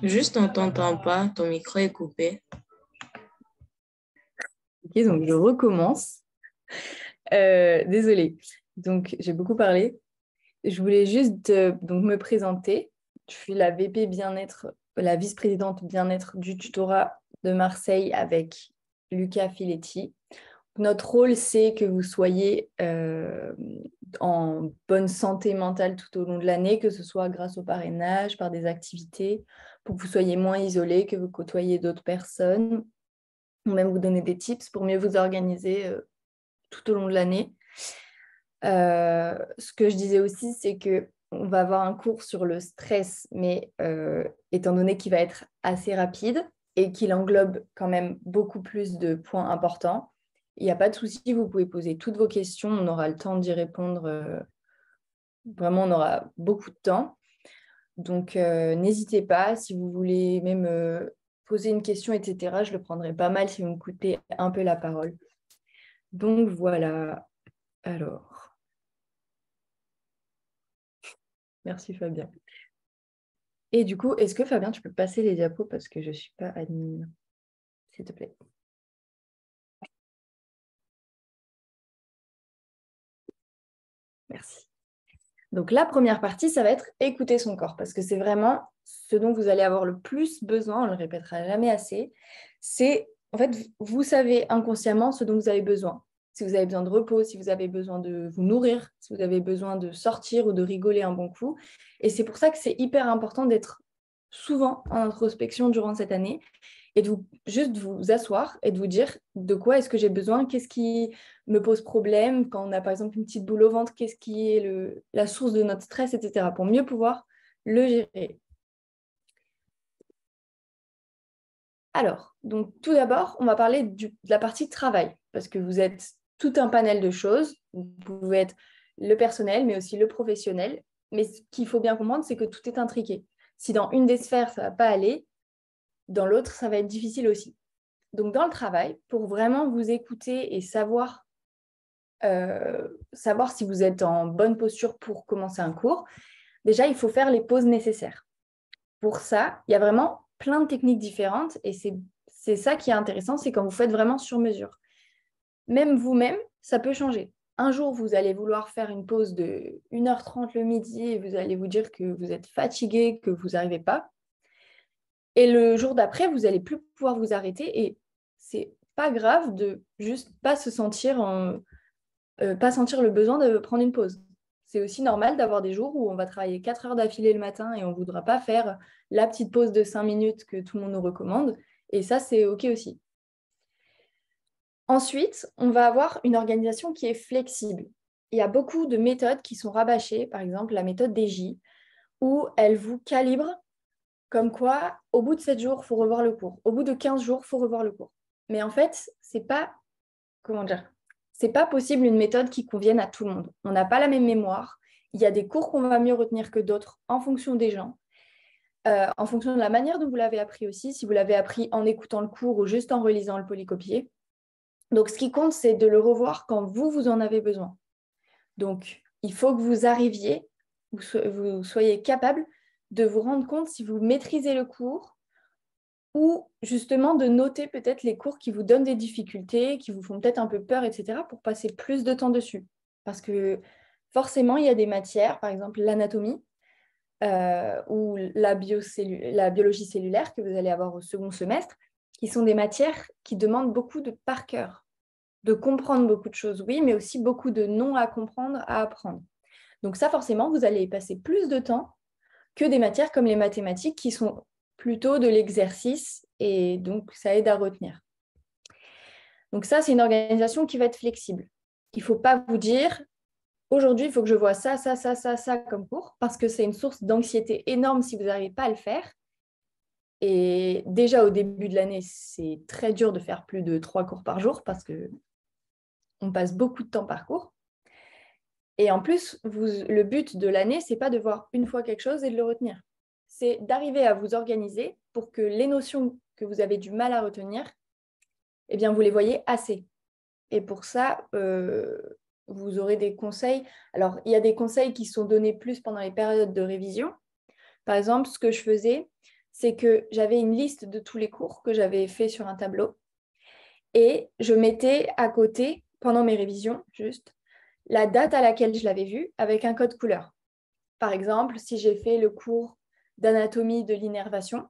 Juste, on t'entend pas, ton micro est coupé. Ok, donc je recommence. Désolée. Donc, j'ai beaucoup parlé. Je voulais juste donc me présenter. Je suis la VP bien-être, la vice-présidente bien-être du tutorat de Marseille avec Lucas Filetti. Notre rôle, c'est que vous soyez en bonne santé mentale tout au long de l'année, que ce soit grâce au parrainage, par des activités, pour que vous soyez moins isolés, que vous côtoyez d'autres personnes, ou même vous donner des tips pour mieux vous organiser tout au long de l'année. Ce que je disais aussi, c'est qu'on va avoir un cours sur le stress, mais étant donné qu'il va être assez rapide et qu'il englobe quand même beaucoup plus de points importants, il n'y a pas de souci, vous pouvez poser toutes vos questions, on aura le temps d'y répondre. Vraiment, on aura beaucoup de temps. Donc, n'hésitez pas, si vous voulez même poser une question, etc., je le prendrai pas mal si vous me coupez un peu la parole. Donc, voilà. Alors, merci Fabien. Et du coup, est-ce que Fabien, tu peux passer les diapos parce que je ne suis pas admin, s'il te plaît. Merci. Donc la première partie, ça va être écouter son corps parce que c'est vraiment ce dont vous allez avoir le plus besoin, on ne le répétera jamais assez. C'est, en fait, vous savez inconsciemment ce dont vous avez besoin. Si vous avez besoin de repos, si vous avez besoin de vous nourrir, si vous avez besoin de sortir ou de rigoler un bon coup. Et c'est pour ça que c'est hyper important d'être souvent en introspection durant cette année et de juste vous asseoir et de vous dire de quoi est-ce que j'ai besoin, qu'est-ce qui me pose problème, quand on a par exemple une petite boule au ventre, qu'est-ce qui est la source de notre stress, etc., pour mieux pouvoir le gérer. Alors, donc tout d'abord, on va parler de la partie travail, parce que vous êtes tout un panel de choses. Vous pouvez être le personnel, mais aussi le professionnel. Mais ce qu'il faut bien comprendre, c'est que tout est intriqué. Si dans une des sphères, ça ne va pas aller, dans l'autre, ça va être difficile aussi. Donc, dans le travail, pour vraiment vous écouter et savoir si vous êtes en bonne posture pour commencer un cours, déjà, il faut faire les pauses nécessaires. Pour ça, il y a vraiment plein de techniques différentes et c'est ça qui est intéressant, c'est quand vous faites vraiment sur mesure. Même vous-même, ça peut changer. Un jour, vous allez vouloir faire une pause de 1h30 le midi et vous allez vous dire que vous êtes fatigué, que vous n'arrivez pas. Et le jour d'après, vous n'allez plus pouvoir vous arrêter et c'est pas grave de juste pas se sentir pas sentir le besoin de prendre une pause. C'est aussi normal d'avoir des jours où on va travailler 4 heures d'affilée le matin et on ne voudra pas faire la petite pause de 5 minutes que tout le monde nous recommande. Et ça, c'est OK aussi. Ensuite, on va avoir une organisation qui est flexible. Il y a beaucoup de méthodes qui sont rabâchées, par exemple la méthode DJ, où elle vous calibre comme quoi, au bout de 7 jours, il faut revoir le cours. Au bout de 15 jours, il faut revoir le cours. Mais en fait, c'est pas, comment dire, c'est pas possible une méthode qui convienne à tout le monde. On n'a pas la même mémoire. Il y a des cours qu'on va mieux retenir que d'autres en fonction des gens, en fonction de la manière dont vous l'avez appris aussi, si vous l'avez appris en écoutant le cours ou juste en relisant le polycopier. Donc, ce qui compte, c'est de le revoir quand vous en avez besoin. Donc, il faut que vous arriviez, vous soyez capable de vous rendre compte si vous maîtrisez le cours ou justement de noter peut-être les cours qui vous donnent des difficultés, qui vous font peut-être un peu peur, etc., pour passer plus de temps dessus. Parce que forcément, il y a des matières, par exemple l'anatomie ou la biologie cellulaire que vous allez avoir au second semestre, qui sont des matières qui demandent beaucoup de par cœur, de comprendre beaucoup de choses, oui, mais aussi beaucoup de non à comprendre, à apprendre. Donc ça, forcément, vous allez y passer plus de temps que des matières comme les mathématiques qui sont plutôt de l'exercice et donc ça aide à retenir. Donc ça, c'est une organisation qui va être flexible. Il ne faut pas vous dire, aujourd'hui, il faut que je vois ça, ça, ça, ça, ça comme cours, parce que c'est une source d'anxiété énorme si vous n'arrivez pas à le faire. Et déjà, au début de l'année, c'est très dur de faire plus de 3 cours par jour parce qu'on passe beaucoup de temps par cours. Et en plus, le but de l'année, ce n'est pas de voir une fois quelque chose et de le retenir. C'est d'arriver à vous organiser pour que les notions que vous avez du mal à retenir, eh bien, vous les voyez assez. Et pour ça, vous aurez des conseils. Alors, il y a des conseils qui sont donnés plus pendant les périodes de révision, Par exemple, ce que je faisais, c'est que j'avais une liste de tous les cours que j'avais fait sur un tableau et je mettais à côté, pendant mes révisions, juste, la date à laquelle je l'avais vu avec un code couleur. Par exemple, si j'ai fait le cours d'anatomie de l'innervation,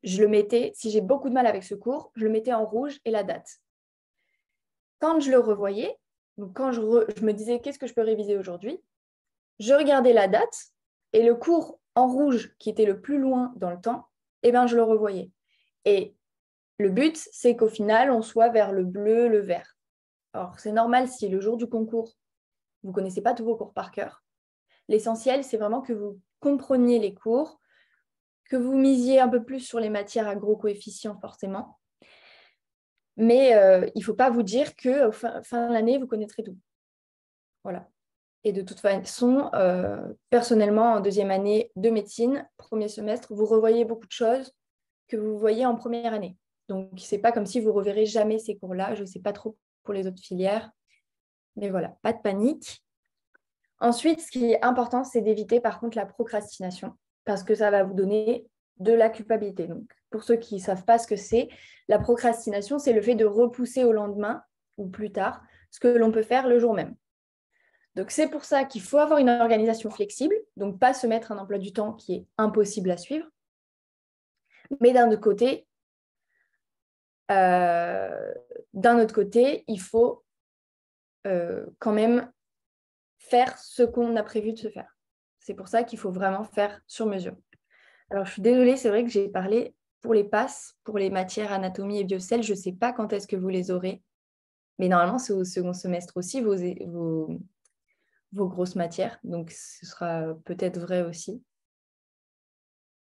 je le mettais, si j'ai beaucoup de mal avec ce cours, je le mettais en rouge et la date. Quand je le revoyais, donc quand je me disais qu'est-ce que je peux réviser aujourd'hui, je regardais la date et le cours en rouge qui était le plus loin dans le temps, eh ben, je le revoyais. Et le but, c'est qu'au final, on soit vers le bleu, le vert. Alors, c'est normal si le jour du concours, vous ne connaissez pas tous vos cours par cœur. L'essentiel, c'est vraiment que vous compreniez les cours, que vous misiez un peu plus sur les matières à gros coefficients forcément. Mais il ne faut pas vous dire qu'au fin de l'année, vous connaîtrez tout. Voilà. Et de toute façon, personnellement, en deuxième année de médecine, premier semestre, vous revoyez beaucoup de choses que vous voyez en première année. Donc, ce n'est pas comme si vous reverrez jamais ces cours-là. Je ne sais pas trop pour les autres filières. Mais voilà, pas de panique. Ensuite, ce qui est important, c'est d'éviter par contre la procrastination parce que ça va vous donner de la culpabilité. Donc, pour ceux qui ne savent pas ce que c'est, la procrastination, c'est le fait de repousser au lendemain ou plus tard ce que l'on peut faire le jour même. Donc, c'est pour ça qu'il faut avoir une organisation flexible, donc pas se mettre un emploi du temps qui est impossible à suivre. Mais d'un autre côté, il faut quand même faire ce qu'on a prévu de se faire. C'est pour ça qu'il faut vraiment faire sur mesure. Alors, je suis désolée, c'est vrai que j'ai parlé pour les passes, pour les matières anatomie et biocell. Je ne sais pas quand est-ce que vous les aurez, mais normalement, c'est au second semestre aussi, vos grosses matières. Donc, ce sera peut-être vrai aussi.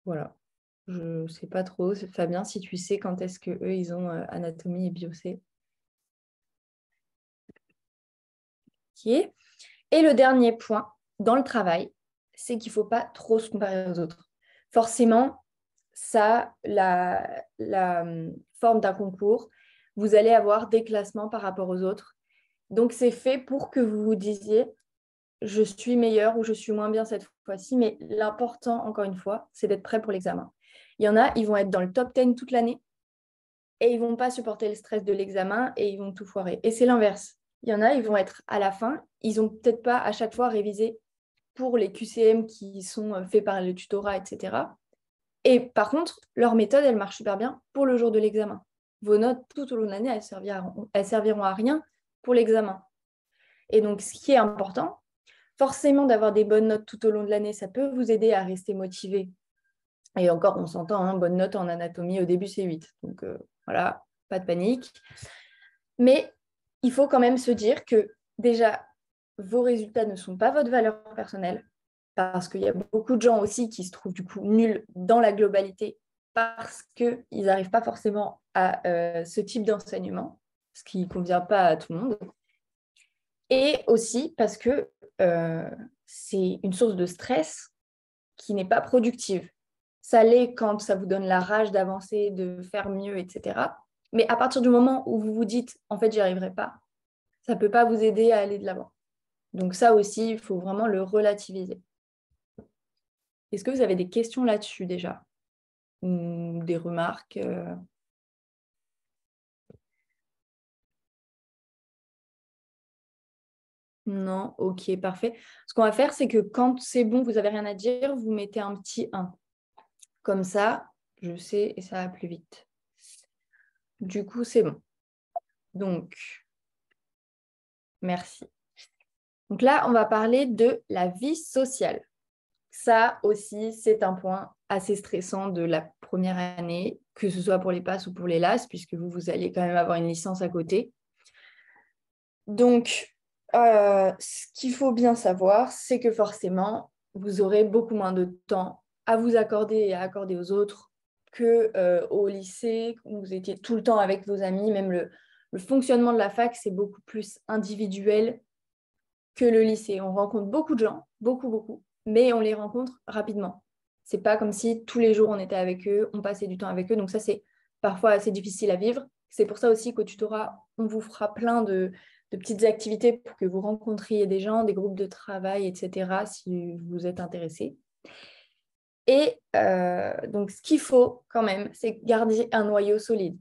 Voilà. Je ne sais pas trop. Fabien, si tu sais quand est-ce qu'eux, ils ont anatomie et biocell. Ok. Et le dernier point dans le travail, c'est qu'il ne faut pas trop se comparer aux autres. Forcément, ça, la forme d'un concours, vous allez avoir des classements par rapport aux autres. Donc, c'est fait pour que vous vous disiez, je suis meilleur ou je suis moins bien cette fois-ci. Mais l'important, encore une fois, c'est d'être prêt pour l'examen. Il y en a, ils vont être dans le top 10 toute l'année et ils ne vont pas supporter le stress de l'examen et ils vont tout foirer. Et c'est l'inverse. Il y en a, ils vont être à la fin, ils n'ont peut-être pas à chaque fois révisé pour les QCM qui sont faits par le tutorat, etc. Et par contre, leur méthode, elle marche super bien pour le jour de l'examen. Vos notes tout au long de l'année, elles serviront à rien pour l'examen. Et donc, ce qui est important, forcément d'avoir des bonnes notes tout au long de l'année, ça peut vous aider à rester motivé. Et encore, on s'entend, hein, bonne note en anatomie, au début, c'est 8. Donc voilà, pas de panique. Mais il faut quand même se dire que déjà, vos résultats ne sont pas votre valeur personnelle, parce qu'il y a beaucoup de gens aussi qui se trouvent du coup nuls dans la globalité parce qu'ils n'arrivent pas forcément à ce type d'enseignement, ce qui ne convient pas à tout le monde. Et aussi parce que c'est une source de stress qui n'est pas productive. Ça l'est quand ça vous donne la rage d'avancer, de faire mieux, etc. Mais à partir du moment où vous vous dites, en fait, j'y arriverai pas, ça ne peut pas vous aider à aller de l'avant. Donc ça aussi, il faut vraiment le relativiser. Est-ce que vous avez des questions là-dessus déjà? Ou des remarques Non, ok, parfait. Ce qu'on va faire, c'est que quand c'est bon, vous n'avez rien à dire, vous mettez un petit 1. Comme ça, je sais et ça va plus vite. Du coup, c'est bon. Donc, merci. Donc là, on va parler de la vie sociale. Ça aussi, c'est un point assez stressant de la première année, que ce soit pour les passes ou pour les LAS, puisque vous allez quand même avoir une licence à côté. Donc, ce qu'il faut bien savoir, c'est que forcément, vous aurez beaucoup moins de temps à vous accorder et à accorder aux autres qu'au lycée, où vous étiez tout le temps avec vos amis. Même le fonctionnement de la fac, c'est beaucoup plus individuel que le lycée. On rencontre beaucoup de gens, beaucoup, beaucoup, mais on les rencontre rapidement. C'est pas comme si tous les jours on était avec eux, on passait du temps avec eux. Donc ça, c'est parfois assez difficile à vivre. C'est pour ça aussi qu'au tutorat, on vous fera plein de petites activités pour que vous rencontriez des gens, des groupes de travail, etc., si vous êtes intéressé. Et donc, ce qu'il faut quand même, c'est garder un noyau solide.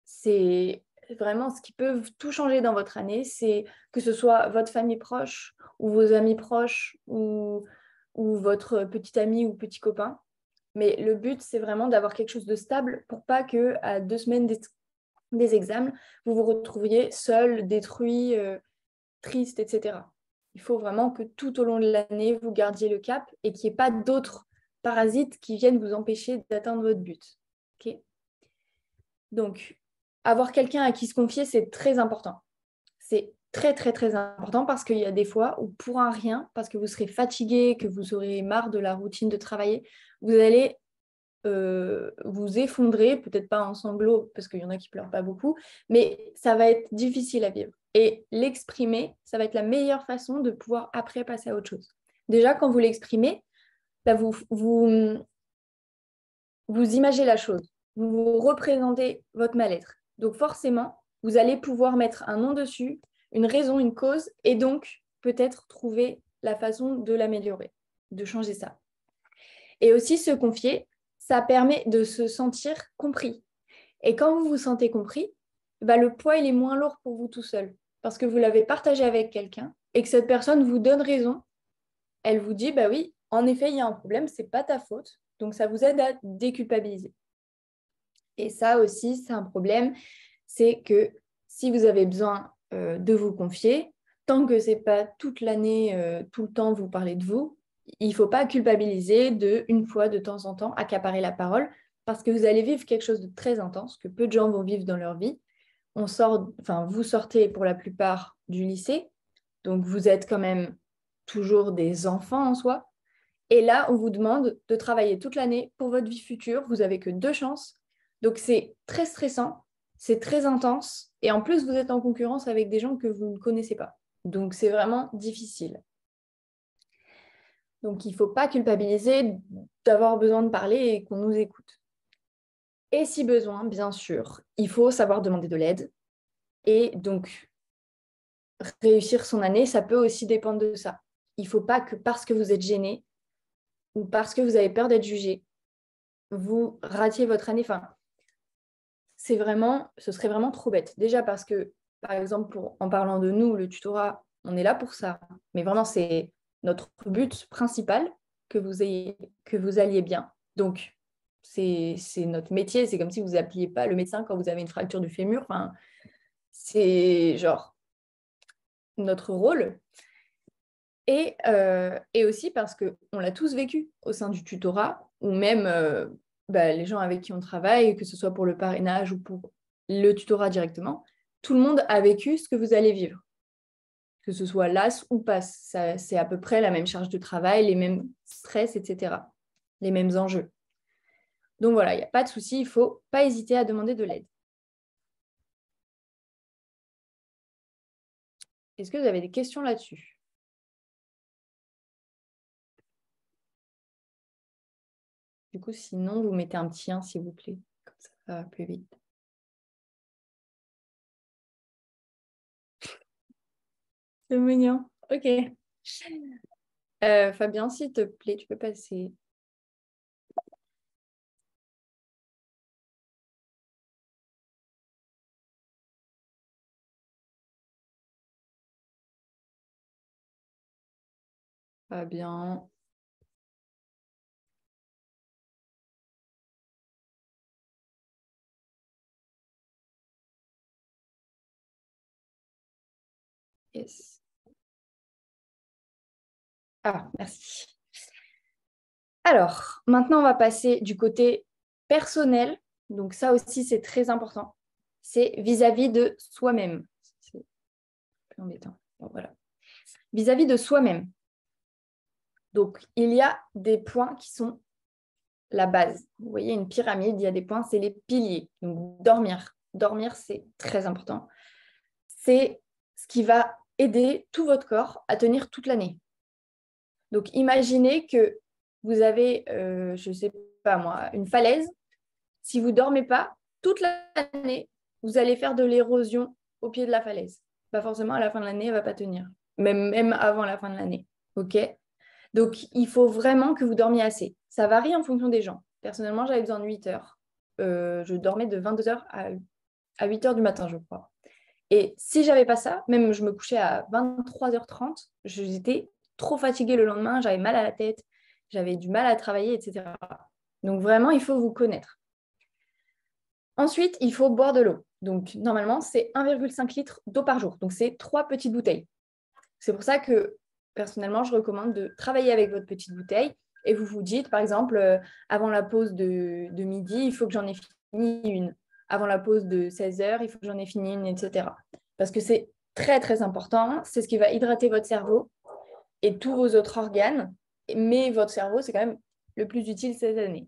C'est vraiment ce qui peut tout changer dans votre année, c'est que ce soit votre famille proche ou vos amis proches ou votre petit ami ou petit copain. Mais le but, c'est vraiment d'avoir quelque chose de stable pour pas que à 2 semaines des examens, vous vous retrouviez seul, détruit, triste, etc. Il faut vraiment que tout au long de l'année, vous gardiez le cap et qu'il n'y ait pas d'autres parasites qui viennent vous empêcher d'atteindre votre but. Okay. Donc, avoir quelqu'un à qui se confier, c'est très important. C'est très, très, très important parce qu'il y a des fois où pour un rien, parce que vous serez fatigué, que vous aurez marre de la routine de travailler, vous allez vous effondrer, peut-être pas en sanglots, parce qu'il y en a qui pleurent pas beaucoup, mais ça va être difficile à vivre. Et l'exprimer, ça va être la meilleure façon de pouvoir après passer à autre chose. Déjà, quand vous l'exprimez, bah, vous imaginez la chose, vous représentez votre mal-être. Donc forcément, vous allez pouvoir mettre un nom dessus, une raison, une cause, et donc peut-être trouver la façon de l'améliorer, de changer ça. Et aussi se confier, ça permet de se sentir compris. Et quand vous vous sentez compris, bah, le poids il est moins lourd pour vous tout seul, parce que vous l'avez partagé avec quelqu'un et que cette personne vous donne raison. Elle vous dit, bah oui, en effet, il y a un problème, c'est pas ta faute. Donc ça vous aide à déculpabiliser. Et ça aussi, c'est un problème, c'est que si vous avez besoin de vous confier, tant que c'est pas toute l'année, tout le temps, vous parlez de vous, il ne faut pas culpabiliser de une fois de temps en temps accaparer la parole parce que vous allez vivre quelque chose de très intense que peu de gens vont vivre dans leur vie. Vous sortez pour la plupart du lycée, donc vous êtes quand même toujours des enfants en soi. Et là, on vous demande de travailler toute l'année pour votre vie future. Vous n'avez que 2 chances. Donc, c'est très stressant, c'est très intense. Et en plus, vous êtes en concurrence avec des gens que vous ne connaissez pas. Donc, c'est vraiment difficile. Donc, il ne faut pas culpabiliser d'avoir besoin de parler et qu'on nous écoute. Et si besoin, bien sûr, il faut savoir demander de l'aide. Et donc, réussir son année, ça peut aussi dépendre de ça. Il ne faut pas que parce que vous êtes gêné ou parce que vous avez peur d'être jugé, vous ratiez votre année. Enfin, ce serait vraiment trop bête. Déjà parce que, par exemple, en parlant de nous, le tutorat, on est là pour ça. Mais vraiment, c'est notre but principal que vous alliez bien. Donc, c'est notre métier. C'est comme si vous n'appeliez pas le médecin quand vous avez une fracture du fémur. Enfin, c'est genre notre rôle. Et aussi parce qu'on l'a tous vécu au sein du tutorat, ou même les gens avec qui on travaille, que ce soit pour le parrainage ou pour le tutorat directement, tout le monde a vécu ce que vous allez vivre. Que ce soit LAS ou PASS, c'est à peu près la même charge de travail, les mêmes stress, etc. Les mêmes enjeux. Donc voilà, il n'y a pas de souci, il ne faut pas hésiter à demander de l'aide. Est-ce que vous avez des questions là-dessus? Du coup, sinon, vous mettez un petit 1, s'il vous plaît. Comme ça va plus vite. C'est mignon. Ok. Fabien, s'il te plaît, tu peux passer. Fabien. Yes. Ah, merci. Alors, maintenant, on va passer du côté personnel. Donc, ça aussi, c'est très important. C'est vis-à-vis de soi-même. C'est un peu embêtant. Bon, voilà. Vis-à-vis de soi-même. Donc, il y a des points qui sont la base. Vous voyez, une pyramide, il y a des points, c'est les piliers. Donc, dormir. Dormir, c'est très important. C'est ce qui va aider tout votre corps à tenir toute l'année. Donc, imaginez que vous avez, je ne sais pas moi, une falaise. Si vous ne dormez pas, toute l'année, vous allez faire de l'érosion au pied de la falaise. Pas forcément à la fin de l'année, elle ne va pas tenir. Même avant la fin de l'année. OK ? Donc, il faut vraiment que vous dormiez assez. Ça varie en fonction des gens. Personnellement, j'avais besoin de 8 heures. Je dormais de 22 heures à 8 heures du matin, je crois. Et si j'avais pas ça, même je me couchais à 23h30, j'étais trop fatiguée le lendemain, j'avais mal à la tête, j'avais du mal à travailler, etc. Donc vraiment, il faut vous connaître. Ensuite, il faut boire de l'eau. Donc normalement, c'est 1,5 litre d'eau par jour. Donc c'est 3 petites bouteilles. C'est pour ça que personnellement, je recommande de travailler avec votre petite bouteille et vous vous dites, par exemple, avant la pause de midi, il faut que j'en ai fini une. Avant la pause de 16 heures, il faut que j'en ai fini une, etc. Parce que c'est très, très important. C'est ce qui va hydrater votre cerveau et tous vos autres organes. Mais votre cerveau, c'est quand même le plus utile cette année.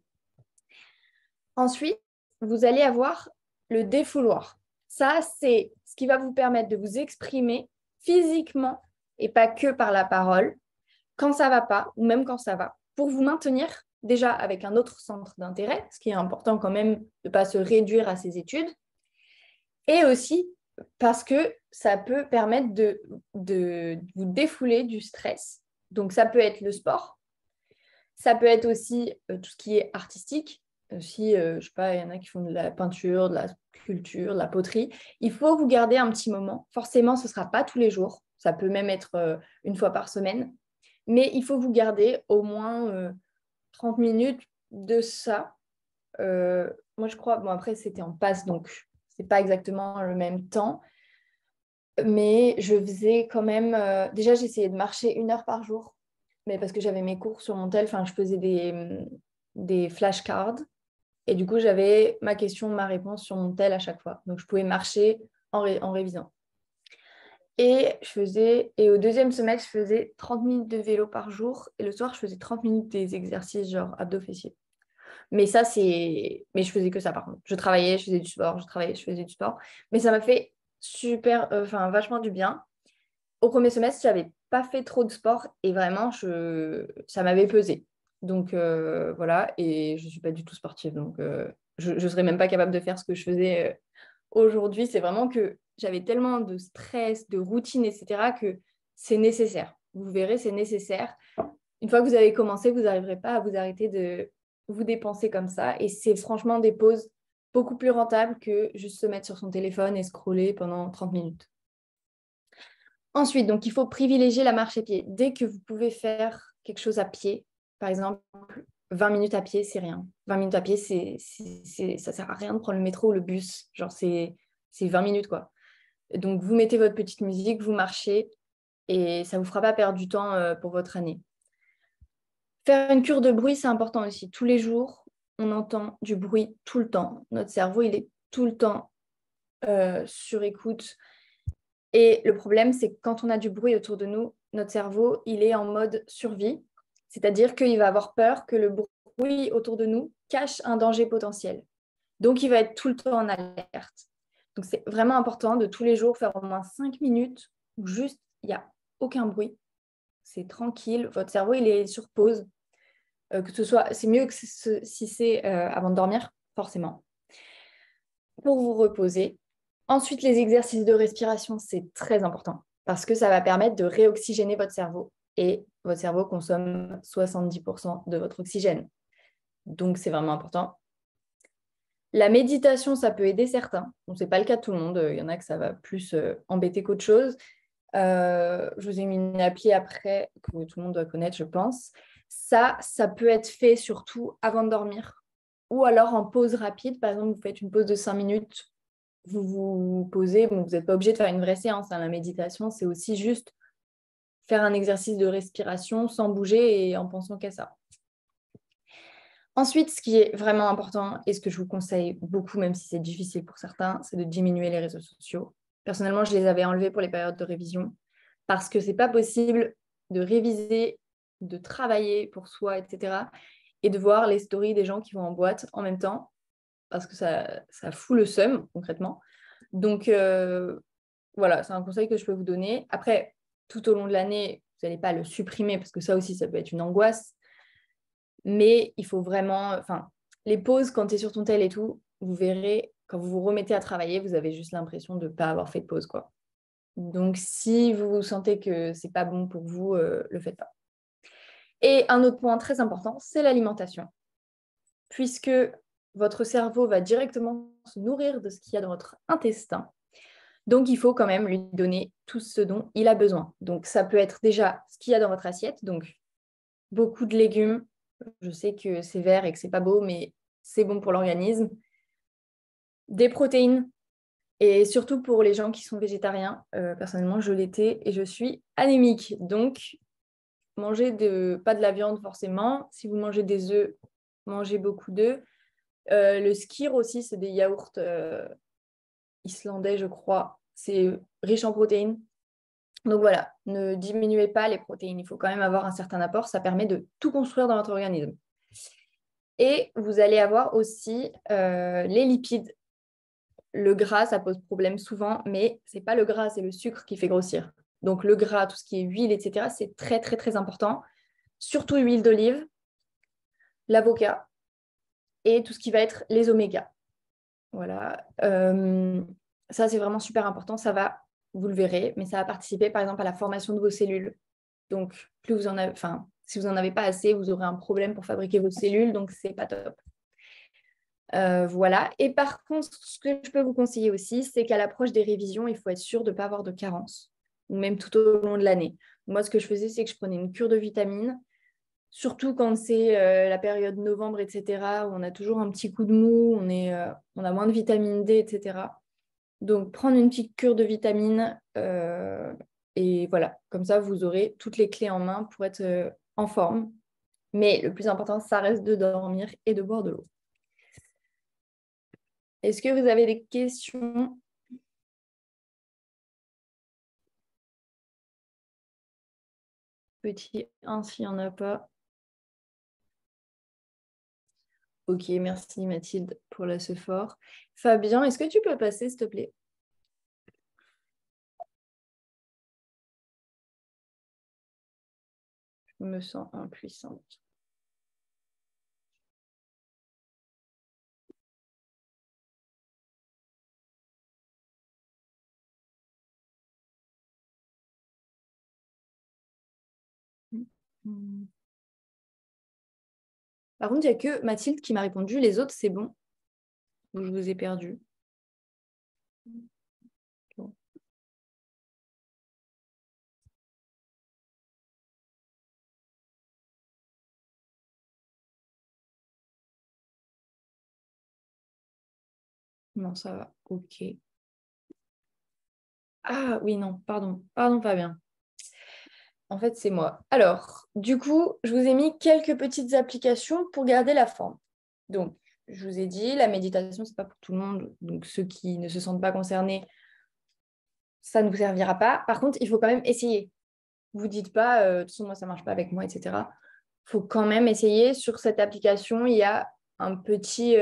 Ensuite, vous allez avoir le défouloir. Ça, c'est ce qui va vous permettre de vous exprimer physiquement et pas que par la parole, quand ça ne va pas ou même quand ça va, pour vous maintenir déjà avec un autre centre d'intérêt, ce qui est important quand même de ne pas se réduire à ses études, et aussi parce que ça peut permettre de vous défouler du stress. Donc ça peut être le sport, ça peut être aussi tout ce qui est artistique. Si, je sais pas, il y en a qui font de la peinture, de la sculpture, de la poterie, il faut vous garder un petit moment. Forcément, ce ne sera pas tous les jours. Ça peut même être une fois par semaine. Mais il faut vous garder au moins 30 minutes de ça. Moi, je crois, bon, après, c'était en passe, donc ce n'est pas exactement le même temps. Mais je faisais quand même... déjà, j'essayais de marcher 1 heure par jour. Mais parce que j'avais mes cours sur mon tel, enfin, je faisais des flashcards. Et du coup, j'avais ma question, ma réponse sur mon tel à chaque fois. Donc, je pouvais marcher en révisant. Et au deuxième semestre, je faisais 30 minutes de vélo par jour. Et le soir, je faisais 30 minutes des exercices genre abdos fessiers. Mais ça, c'est... Mais je faisais que ça, par contre. Je travaillais, je faisais du sport, je travaillais, je faisais du sport. Mais ça m'a fait vachement du bien. Au premier semestre, je n'avais pas fait trop de sport et vraiment, ça m'avait pesé. Donc voilà, et je ne suis pas du tout sportive. Donc je ne serais même pas capable de faire ce que je faisais aujourd'hui. C'est vraiment que j'avais tellement de stress, de routine, etc., que c'est nécessaire. Vous verrez, c'est nécessaire. Une fois que vous avez commencé, vous n'arriverez pas à vous arrêter de vous dépenser comme ça. Et c'est franchement des pauses beaucoup plus rentables que juste se mettre sur son téléphone et scroller pendant 30 minutes. Ensuite, donc, il faut privilégier la marche à pied. Dès que vous pouvez faire quelque chose à pied, par exemple, 20 minutes à pied, c'est rien. 20 minutes à pied, ça ne sert à rien de prendre le métro ou le bus. Genre, c'est 20 minutes, quoi. Donc, vous mettez votre petite musique, vous marchez et ça ne vous fera pas perdre du temps pour votre année. Faire une cure de bruit, c'est important aussi. Tous les jours, on entend du bruit tout le temps. Notre cerveau, il est tout le temps sur écoute. Et le problème, c'est que quand on a du bruit autour de nous, notre cerveau, il est en mode survie. C'est-à-dire qu'il va avoir peur que le bruit autour de nous cache un danger potentiel. Donc, il va être tout le temps en alerte. Donc, c'est vraiment important de tous les jours faire au moins 5 minutes où juste, il n'y a aucun bruit. C'est tranquille. Votre cerveau, il est sur pause. Que ce soit, c'est mieux que si c'est avant de dormir, forcément. Pour vous reposer. Ensuite, les exercices de respiration, c'est très important parce que ça va permettre de réoxygéner votre cerveau et votre cerveau consomme 70% de votre oxygène. Donc, c'est vraiment important. La méditation, ça peut aider certains. Ce n'est pas le cas de tout le monde. Il y en a que ça va plus embêter qu'autre chose. Je vous ai mis une appli après que tout le monde doit connaître, je pense. Ça peut être fait surtout avant de dormir ou alors en pause rapide. Par exemple, vous faites une pause de 5 minutes, vous vous posez. Bon, vous n'êtes pas obligé de faire une vraie séance. La méditation, c'est aussi juste faire un exercice de respiration sans bouger et en pensant qu'à ça. Ensuite, ce qui est vraiment important et ce que je vous conseille beaucoup, même si c'est difficile pour certains, c'est de diminuer les réseaux sociaux. Personnellement, je les avais enlevés pour les périodes de révision parce que ce n'est pas possible de réviser, de travailler pour soi, etc. et de voir les stories des gens qui vont en boîte en même temps parce que ça fout le seum, concrètement. Donc, voilà, c'est un conseil que je peux vous donner. Après, tout au long de l'année, vous n'allez pas le supprimer parce que ça aussi, ça peut être une angoisse. Mais il faut vraiment... Enfin, les pauses, quand tu es sur ton tel et tout, vous verrez, quand vous vous remettez à travailler, vous avez juste l'impression de ne pas avoir fait de pause, quoi. Donc, si vous sentez que ce n'est pas bon pour vous, le faites pas. Et un autre point très important, c'est l'alimentation. Puisque votre cerveau va directement se nourrir de ce qu'il y a dans votre intestin. Donc, il faut quand même lui donner tout ce dont il a besoin. Donc, ça peut être déjà ce qu'il y a dans votre assiette. Donc, beaucoup de légumes. Je sais que c'est vert et que c'est pas beau, mais c'est bon pour l'organisme. Des protéines. Et surtout pour les gens qui sont végétariens. Personnellement, je l'étais et je suis anémique. Donc, mangez pas de la viande forcément. Si vous mangez des œufs, mangez beaucoup d'œufs. Le skyr aussi, c'est des yaourts islandais, je crois. C'est riche en protéines. Donc voilà, ne diminuez pas les protéines. Il faut quand même avoir un certain apport. Ça permet de tout construire dans votre organisme. Et vous allez avoir aussi les lipides. Le gras, ça pose problème souvent, mais ce n'est pas le gras, c'est le sucre qui fait grossir. Donc le gras, tout ce qui est huile, etc., c'est très, très, très important. Surtout l'huile d'olive, l'avocat et tout ce qui va être les omégas. Voilà. Ça, c'est vraiment super important. Ça va, vous le verrez, mais ça va participer, par exemple, à la formation de vos cellules. Donc, plus vous en avez, enfin, si vous n'en avez pas assez, vous aurez un problème pour fabriquer vos cellules, donc c'est pas top. Voilà. Et par contre, ce que je peux vous conseiller aussi, c'est qu'à l'approche des révisions, il faut être sûr de ne pas avoir de carence, ou même tout au long de l'année. Moi, ce que je faisais, c'est que je prenais une cure de vitamines, surtout quand c'est la période novembre, etc., où on a toujours un petit coup de mou, on a moins de vitamine D, etc. Donc, prendre une petite cure de vitamines, et voilà, comme ça, vous aurez toutes les clés en main pour être en forme. Mais le plus important, ça reste de dormir et de boire de l'eau. Est-ce que vous avez des questions? Petit 1 s'il n'y en a pas. Ok, merci Mathilde pour la fort. Fabien, est-ce que tu peux passer, s'il te plaît? Je me sens impuissante. Par contre, il n'y a que Mathilde qui m'a répondu. Les autres, c'est bon. Je vous ai perdu. Bon. Non, ça va. Ok. Ah oui, non, pardon. Pardon, Fabien. En fait, c'est moi. Alors, du coup, je vous ai mis quelques petites applications pour garder la forme. Donc, je vous ai dit, la méditation, ce n'est pas pour tout le monde. Donc, ceux qui ne se sentent pas concernés, ça ne vous servira pas. Par contre, il faut quand même essayer. Vous dites pas, de toute façon, moi, ça ne marche pas avec moi, etc. Il faut quand même essayer. Sur cette application, il y a un petit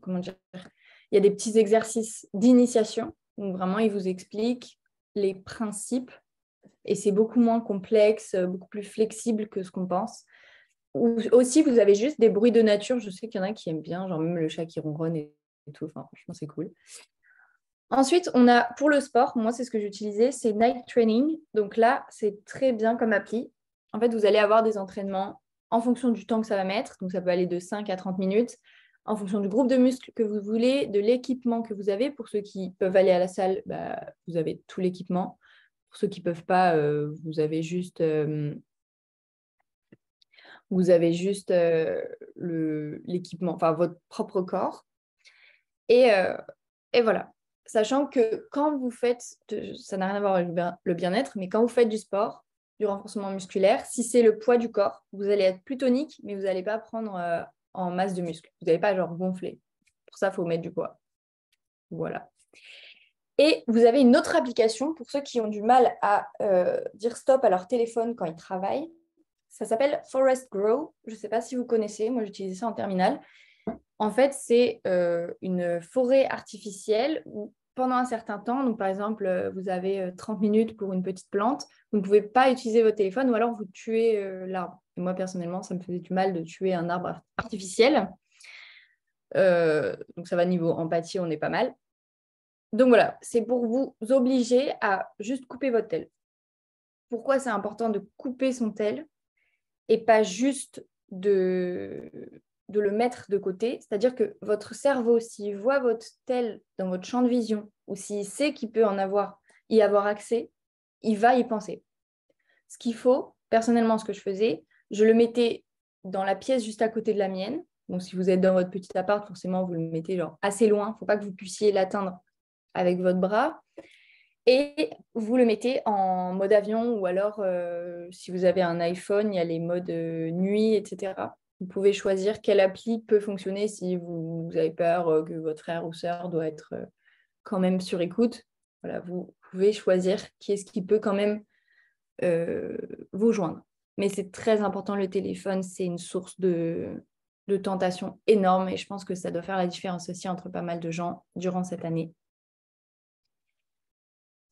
comment dire, il y a des petits exercices d'initiation. Donc, vraiment, ils vous expliquent les principes et c'est beaucoup moins complexe, beaucoup plus flexible que ce qu'on pense. Ou aussi, vous avez juste des bruits de nature. Je sais qu'il y en a qui aiment bien, genre même le chat qui ronronne et tout. Enfin, franchement, c'est cool. Ensuite, on a pour le sport, moi, c'est ce que j'utilisais, c'est Night Training. Donc là, c'est très bien comme appli. En fait, vous allez avoir des entraînements en fonction du temps que ça va mettre. Donc, ça peut aller de 5 à 30 minutes, en fonction du groupe de muscles que vous voulez, de l'équipement que vous avez. Pour ceux qui peuvent aller à la salle, bah, vous avez tout l'équipement. Pour ceux qui ne peuvent pas, vous avez juste, l'équipement, enfin votre propre corps. Et voilà. Sachant que quand vous faites, ça n'a rien à voir avec le bien-être, mais quand vous faites du sport, du renforcement musculaire, si c'est le poids du corps, vous allez être plus tonique, mais vous n'allez pas prendre en masse de muscle. Vous n'allez pas genre gonfler. Pour ça, il faut mettre du poids. Voilà. Et vous avez une autre application pour ceux qui ont du mal à dire stop à leur téléphone quand ils travaillent. Ça s'appelle Forest Grow. Je ne sais pas si vous connaissez. Moi, j'utilise ça en terminale. En fait, c'est une forêt artificielle où pendant un certain temps, donc par exemple, vous avez 30 minutes pour une petite plante, vous ne pouvez pas utiliser votre téléphone ou alors vous tuez l'arbre. Et moi, personnellement, ça me faisait du mal de tuer un arbre artificiel. Donc ça va niveau empathie, on est pas mal. Donc voilà, c'est pour vous obliger à juste couper votre tel. pourquoi c'est important de couper son tel et pas juste de le mettre de côté. C'est-à-dire que votre cerveau, s'il voit votre tel dans votre champ de vision ou s'il sait qu'il peut y avoir accès, il va y penser. Ce qu'il faut, personnellement, ce que je faisais, je le mettais dans la pièce juste à côté de la mienne. Donc, si vous êtes dans votre petit appart, forcément, vous le mettez genre assez loin. Il ne faut pas que vous puissiez l'atteindre avec votre bras. Et vous le mettez en mode avion ou alors, si vous avez un iPhone, il y a les modes nuit, etc. Vous pouvez choisir quelle appli peut fonctionner si vous avez peur que votre frère ou sœur doit être quand même sur écoute. Voilà, vous pouvez choisir qui est-ce qui peut quand même vous joindre. Mais c'est très important, le téléphone, c'est une source de tentation énorme et je pense que ça doit faire la différence aussi entre pas mal de gens durant cette année.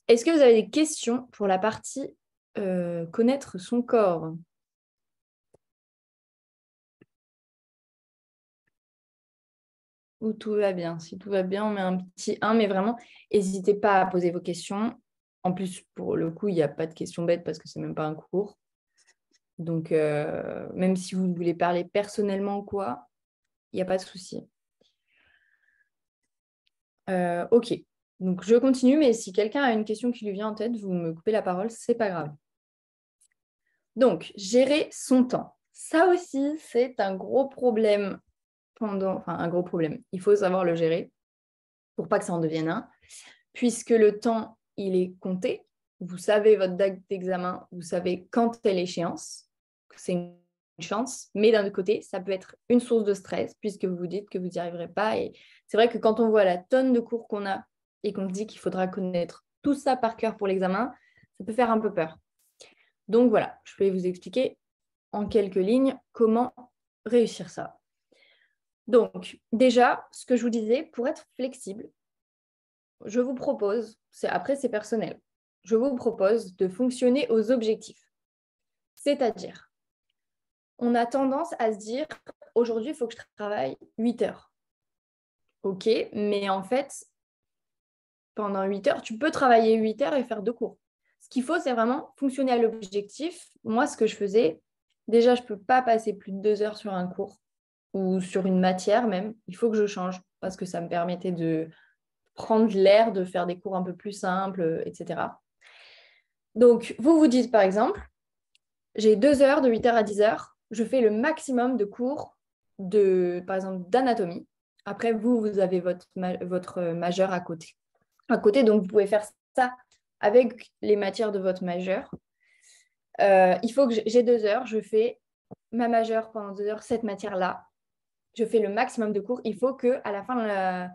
Est-ce que vous avez des questions pour la partie connaître son corps? Ou tout va bien? Si tout va bien, on met un petit 1, mais vraiment, n'hésitez pas à poser vos questions. En plus, pour le coup, il n'y a pas de questions bêtes parce que ce n'est même pas un cours. Donc, même si vous voulez parler personnellement ou quoi, il n'y a pas de souci. Ok, donc je continue, mais si quelqu'un a une question qui lui vient en tête, vous me coupez la parole, c'est pas grave. Donc, gérer son temps. Ça aussi, c'est un gros problème un gros problème. Il faut savoir le gérer pour pas que ça en devienne un, puisque le temps, il est compté. Vous savez votre date d'examen, vous savez quand est l'échéance. C'est une chance, mais d'un autre côté, ça peut être une source de stress puisque vous vous dites que vous n'y arriverez pas. Et c'est vrai que quand on voit la tonne de cours qu'on a et qu'on se dit qu'il faudra connaître tout ça par cœur pour l'examen, ça peut faire un peu peur. Donc voilà, je vais vous expliquer en quelques lignes comment réussir ça. Donc déjà, ce que je vous disais, pour être flexible, je vous propose, après c'est personnel, je vous propose de fonctionner aux objectifs. C'est-à-dire, on a tendance à se dire, aujourd'hui, il faut que je travaille 8 heures. Ok, mais en fait, pendant 8 heures, tu peux travailler 8 heures et faire 2 cours. Ce qu'il faut, c'est vraiment fonctionner à l'objectif. Moi, ce que je faisais, déjà, je ne peux pas passer plus de 2 heures sur un cours ou sur une matière même. Il faut que je change parce que ça me permettait de prendre l'air, de faire des cours un peu plus simples, etc. Donc, vous vous dites, par exemple, j'ai 2 heures de 8 heures à 10 heures, je fais le maximum de cours, par exemple, d'anatomie. Après, vous avez votre majeur à côté. Donc, vous pouvez faire ça avec les matières de votre majeur. Il faut que j'ai 2 heures, je fais ma majeure pendant 2 heures, cette matière-là. Je fais le maximum de cours. Il faut qu'à la fin de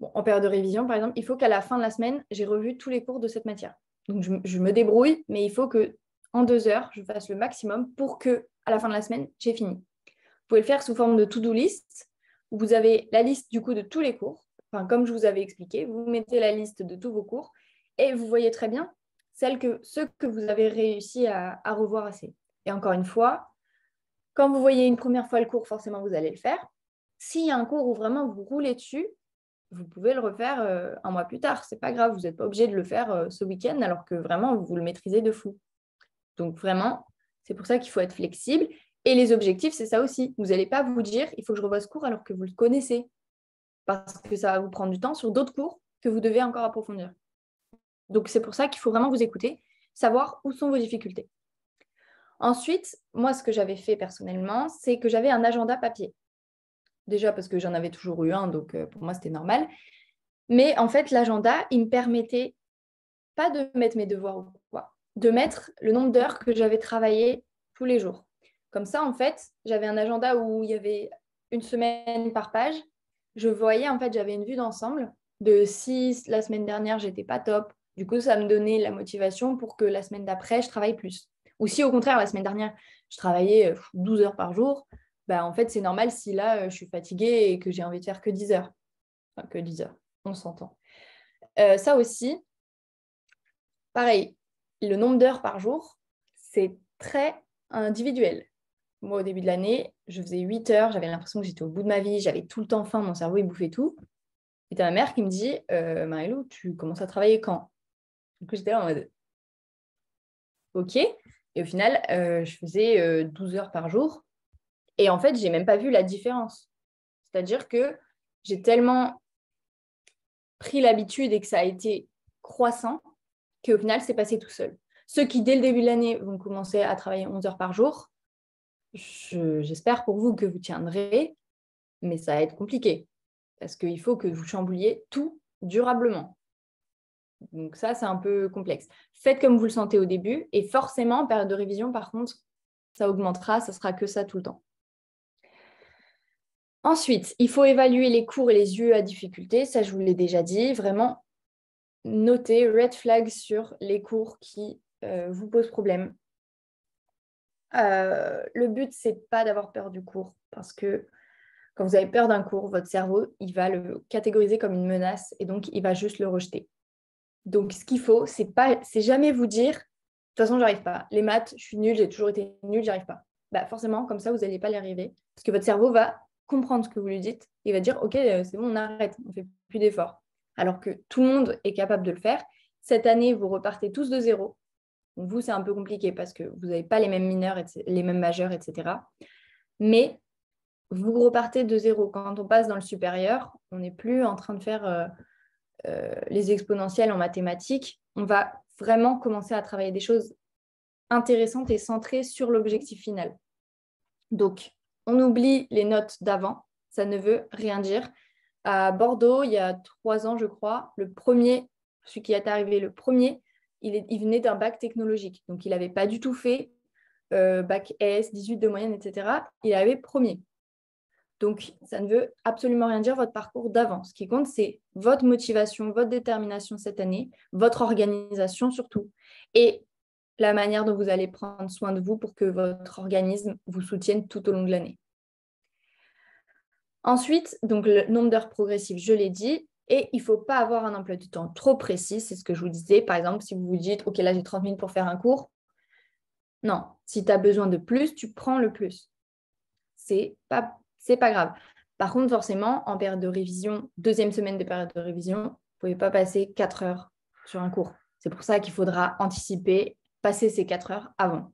en période de révision, par exemple, il faut qu'à la fin de la semaine, j'ai revu tous les cours de cette matière. Donc, je me débrouille, mais il faut qu'en 2 heures, je fasse le maximum pour qu'à la fin de la semaine, j'ai fini. Vous pouvez le faire sous forme de to-do list, où vous avez la liste du coup de tous les cours. Enfin, comme je vous avais expliqué, vous mettez la liste de tous vos cours et vous voyez très bien ceux que vous avez réussi à revoir assez. Et encore une fois, quand vous voyez une première fois le cours, forcément, vous allez le faire. S'il y a un cours où vraiment vous roulez dessus, vous pouvez le refaire un mois plus tard. Ce n'est pas grave, vous n'êtes pas obligé de le faire ce week-end alors que vraiment, vous le maîtrisez de fou. Donc vraiment, c'est pour ça qu'il faut être flexible. Et les objectifs, c'est ça aussi. Vous n'allez pas vous dire, il faut que je revoie ce cours alors que vous le connaissez. Parce que ça va vous prendre du temps sur d'autres cours que vous devez encore approfondir. Donc c'est pour ça qu'il faut vraiment vous écouter, savoir où sont vos difficultés. Ensuite, moi, ce que j'avais fait personnellement, c'est que j'avais un agenda papier. Déjà parce que j'en avais toujours eu un, donc pour moi, c'était normal. Mais en fait, l'agenda, il me permettait pas de mettre mes devoirs ou quoi, de mettre le nombre d'heures que j'avais travaillé tous les jours. Comme ça, en fait, j'avais un agenda où il y avait une semaine par page. Je voyais, en fait, j'avais une vue d'ensemble de si la semaine dernière, j'étais pas top. Du coup, ça me donnait la motivation pour que la semaine d'après, je travaille plus. Ou si au contraire, la semaine dernière, je travaillais 12 heures par jour, bah, en fait, c'est normal si là, je suis fatiguée et que j'ai envie de faire que 10 heures. Enfin, que 10 heures, on s'entend. Ça aussi, pareil, le nombre d'heures par jour, c'est très individuel. Moi, au début de l'année, je faisais 8 heures, j'avais l'impression que j'étais au bout de ma vie, j'avais tout le temps faim, mon cerveau, il bouffait tout. Et t'as ma mère qui me dit, Marilou, tu commences à travailler quand? Du coup, j'étais là en mode, OK. Et au final, je faisais 12 heures par jour. Et en fait, je n'ai même pas vu la différence. C'est-à-dire que j'ai tellement pris l'habitude et que ça a été croissant qu'au final, c'est passé tout seul. Ceux qui, dès le début de l'année, vont commencer à travailler 11 heures par jour, j'espère pour vous que vous tiendrez, mais ça va être compliqué parce qu'il faut que vous chambouliez tout durablement. Donc ça, c'est un peu complexe. Faites comme vous le sentez au début et forcément, en période de révision, par contre, ça augmentera, ça sera que ça tout le temps. Ensuite, il faut évaluer les cours et les UE à difficulté. Ça, je vous l'ai déjà dit. Vraiment, notez red flag sur les cours qui vous posent problème. Le but, c'est pas d'avoir peur du cours parce que quand vous avez peur d'un cours, votre cerveau, il va le catégoriser comme une menace et donc il va juste le rejeter. Donc, ce qu'il faut, c'est jamais vous dire, de toute façon, j'arrive pas. Les maths, je suis nulle, j'ai toujours été nulle, j'arrive pas. Bah, forcément, comme ça, vous n'allez pas y arriver parce que votre cerveau va comprendre ce que vous lui dites. Il va dire, OK, c'est bon, on arrête, on ne fait plus d'efforts. Alors que tout le monde est capable de le faire. Cette année, vous repartez tous de zéro. Donc, vous, c'est un peu compliqué parce que vous n'avez pas les mêmes mineurs, les mêmes majeurs, etc. Mais vous repartez de zéro. Quand on passe dans le supérieur, on n'est plus en train de faire les exponentielles en mathématiques. On va vraiment commencer à travailler des choses intéressantes et centrées sur l'objectif final. Donc, on oublie les notes d'avant. Ça ne veut rien dire. À Bordeaux, il y a 3 ans, je crois, celui qui est arrivé le premier, il venait d'un bac technologique. Donc, il n'avait pas du tout fait bac S, 18 de moyenne, etc. Il avait premier. Donc, ça ne veut absolument rien dire votre parcours d'avant. Ce qui compte, c'est votre motivation, votre détermination cette année, votre organisation surtout, et la manière dont vous allez prendre soin de vous pour que votre organisme vous soutienne tout au long de l'année. Ensuite, donc le nombre d'heures progressives, je l'ai dit, et il ne faut pas avoir un emploi du temps trop précis, c'est ce que je vous disais. Par exemple, si vous vous dites, OK, là j'ai 30 minutes pour faire un cours, non, si tu as besoin de plus, tu prends le plus. C'est pas grave. Par contre, forcément, en période de révision, deuxième semaine de période de révision, vous ne pouvez pas passer 4 heures sur un cours. C'est pour ça qu'il faudra anticiper, passer ces 4 heures avant.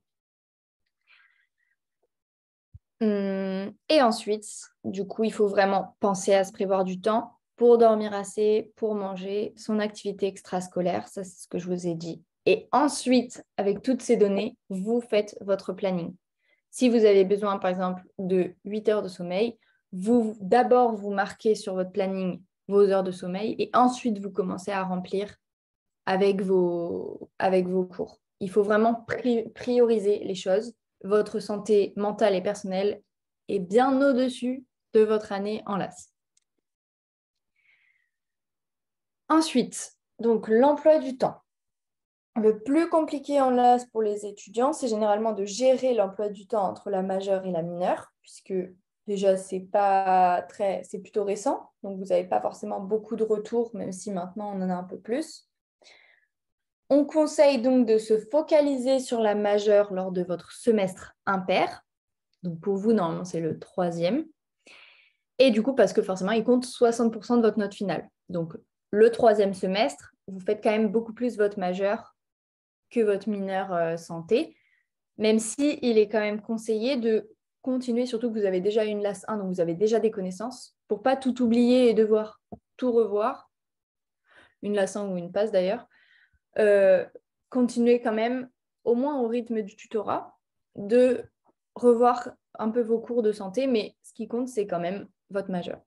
Et ensuite, du coup, il faut vraiment penser à se prévoir du temps pour dormir assez, pour manger, son activité extrascolaire, ça c'est ce que je vous ai dit. Et ensuite, avec toutes ces données, vous faites votre planning. Si vous avez besoin, par exemple, de 8 heures de sommeil, d'abord vous marquez sur votre planning vos heures de sommeil et ensuite vous commencez à remplir avec vos cours. Il faut vraiment prioriser les choses. Votre santé mentale et personnelle est bien au-dessus de votre année en LAS. Ensuite, donc l'emploi du temps. Le plus compliqué en LAS pour les étudiants, c'est généralement de gérer l'emploi du temps entre la majeure et la mineure, puisque déjà, c'est plutôt récent, donc vous n'avez pas forcément beaucoup de retours, même si maintenant on en a un peu plus. On conseille donc de se focaliser sur la majeure lors de votre semestre impair. Donc pour vous, normalement, c'est le 3e. Et du coup, parce que forcément, il compte 60% de votre note finale. Donc le 3e semestre, vous faites quand même beaucoup plus votre majeure que votre mineur santé, même si il est quand même conseillé de continuer, surtout que vous avez déjà une LAS 1, donc vous avez déjà des connaissances, pour pas tout oublier et devoir tout revoir, une LAS 1 ou une PASS d'ailleurs, continuez quand même, au moins au rythme du tutorat, de revoir un peu vos cours de santé, mais ce qui compte, c'est quand même votre majeur.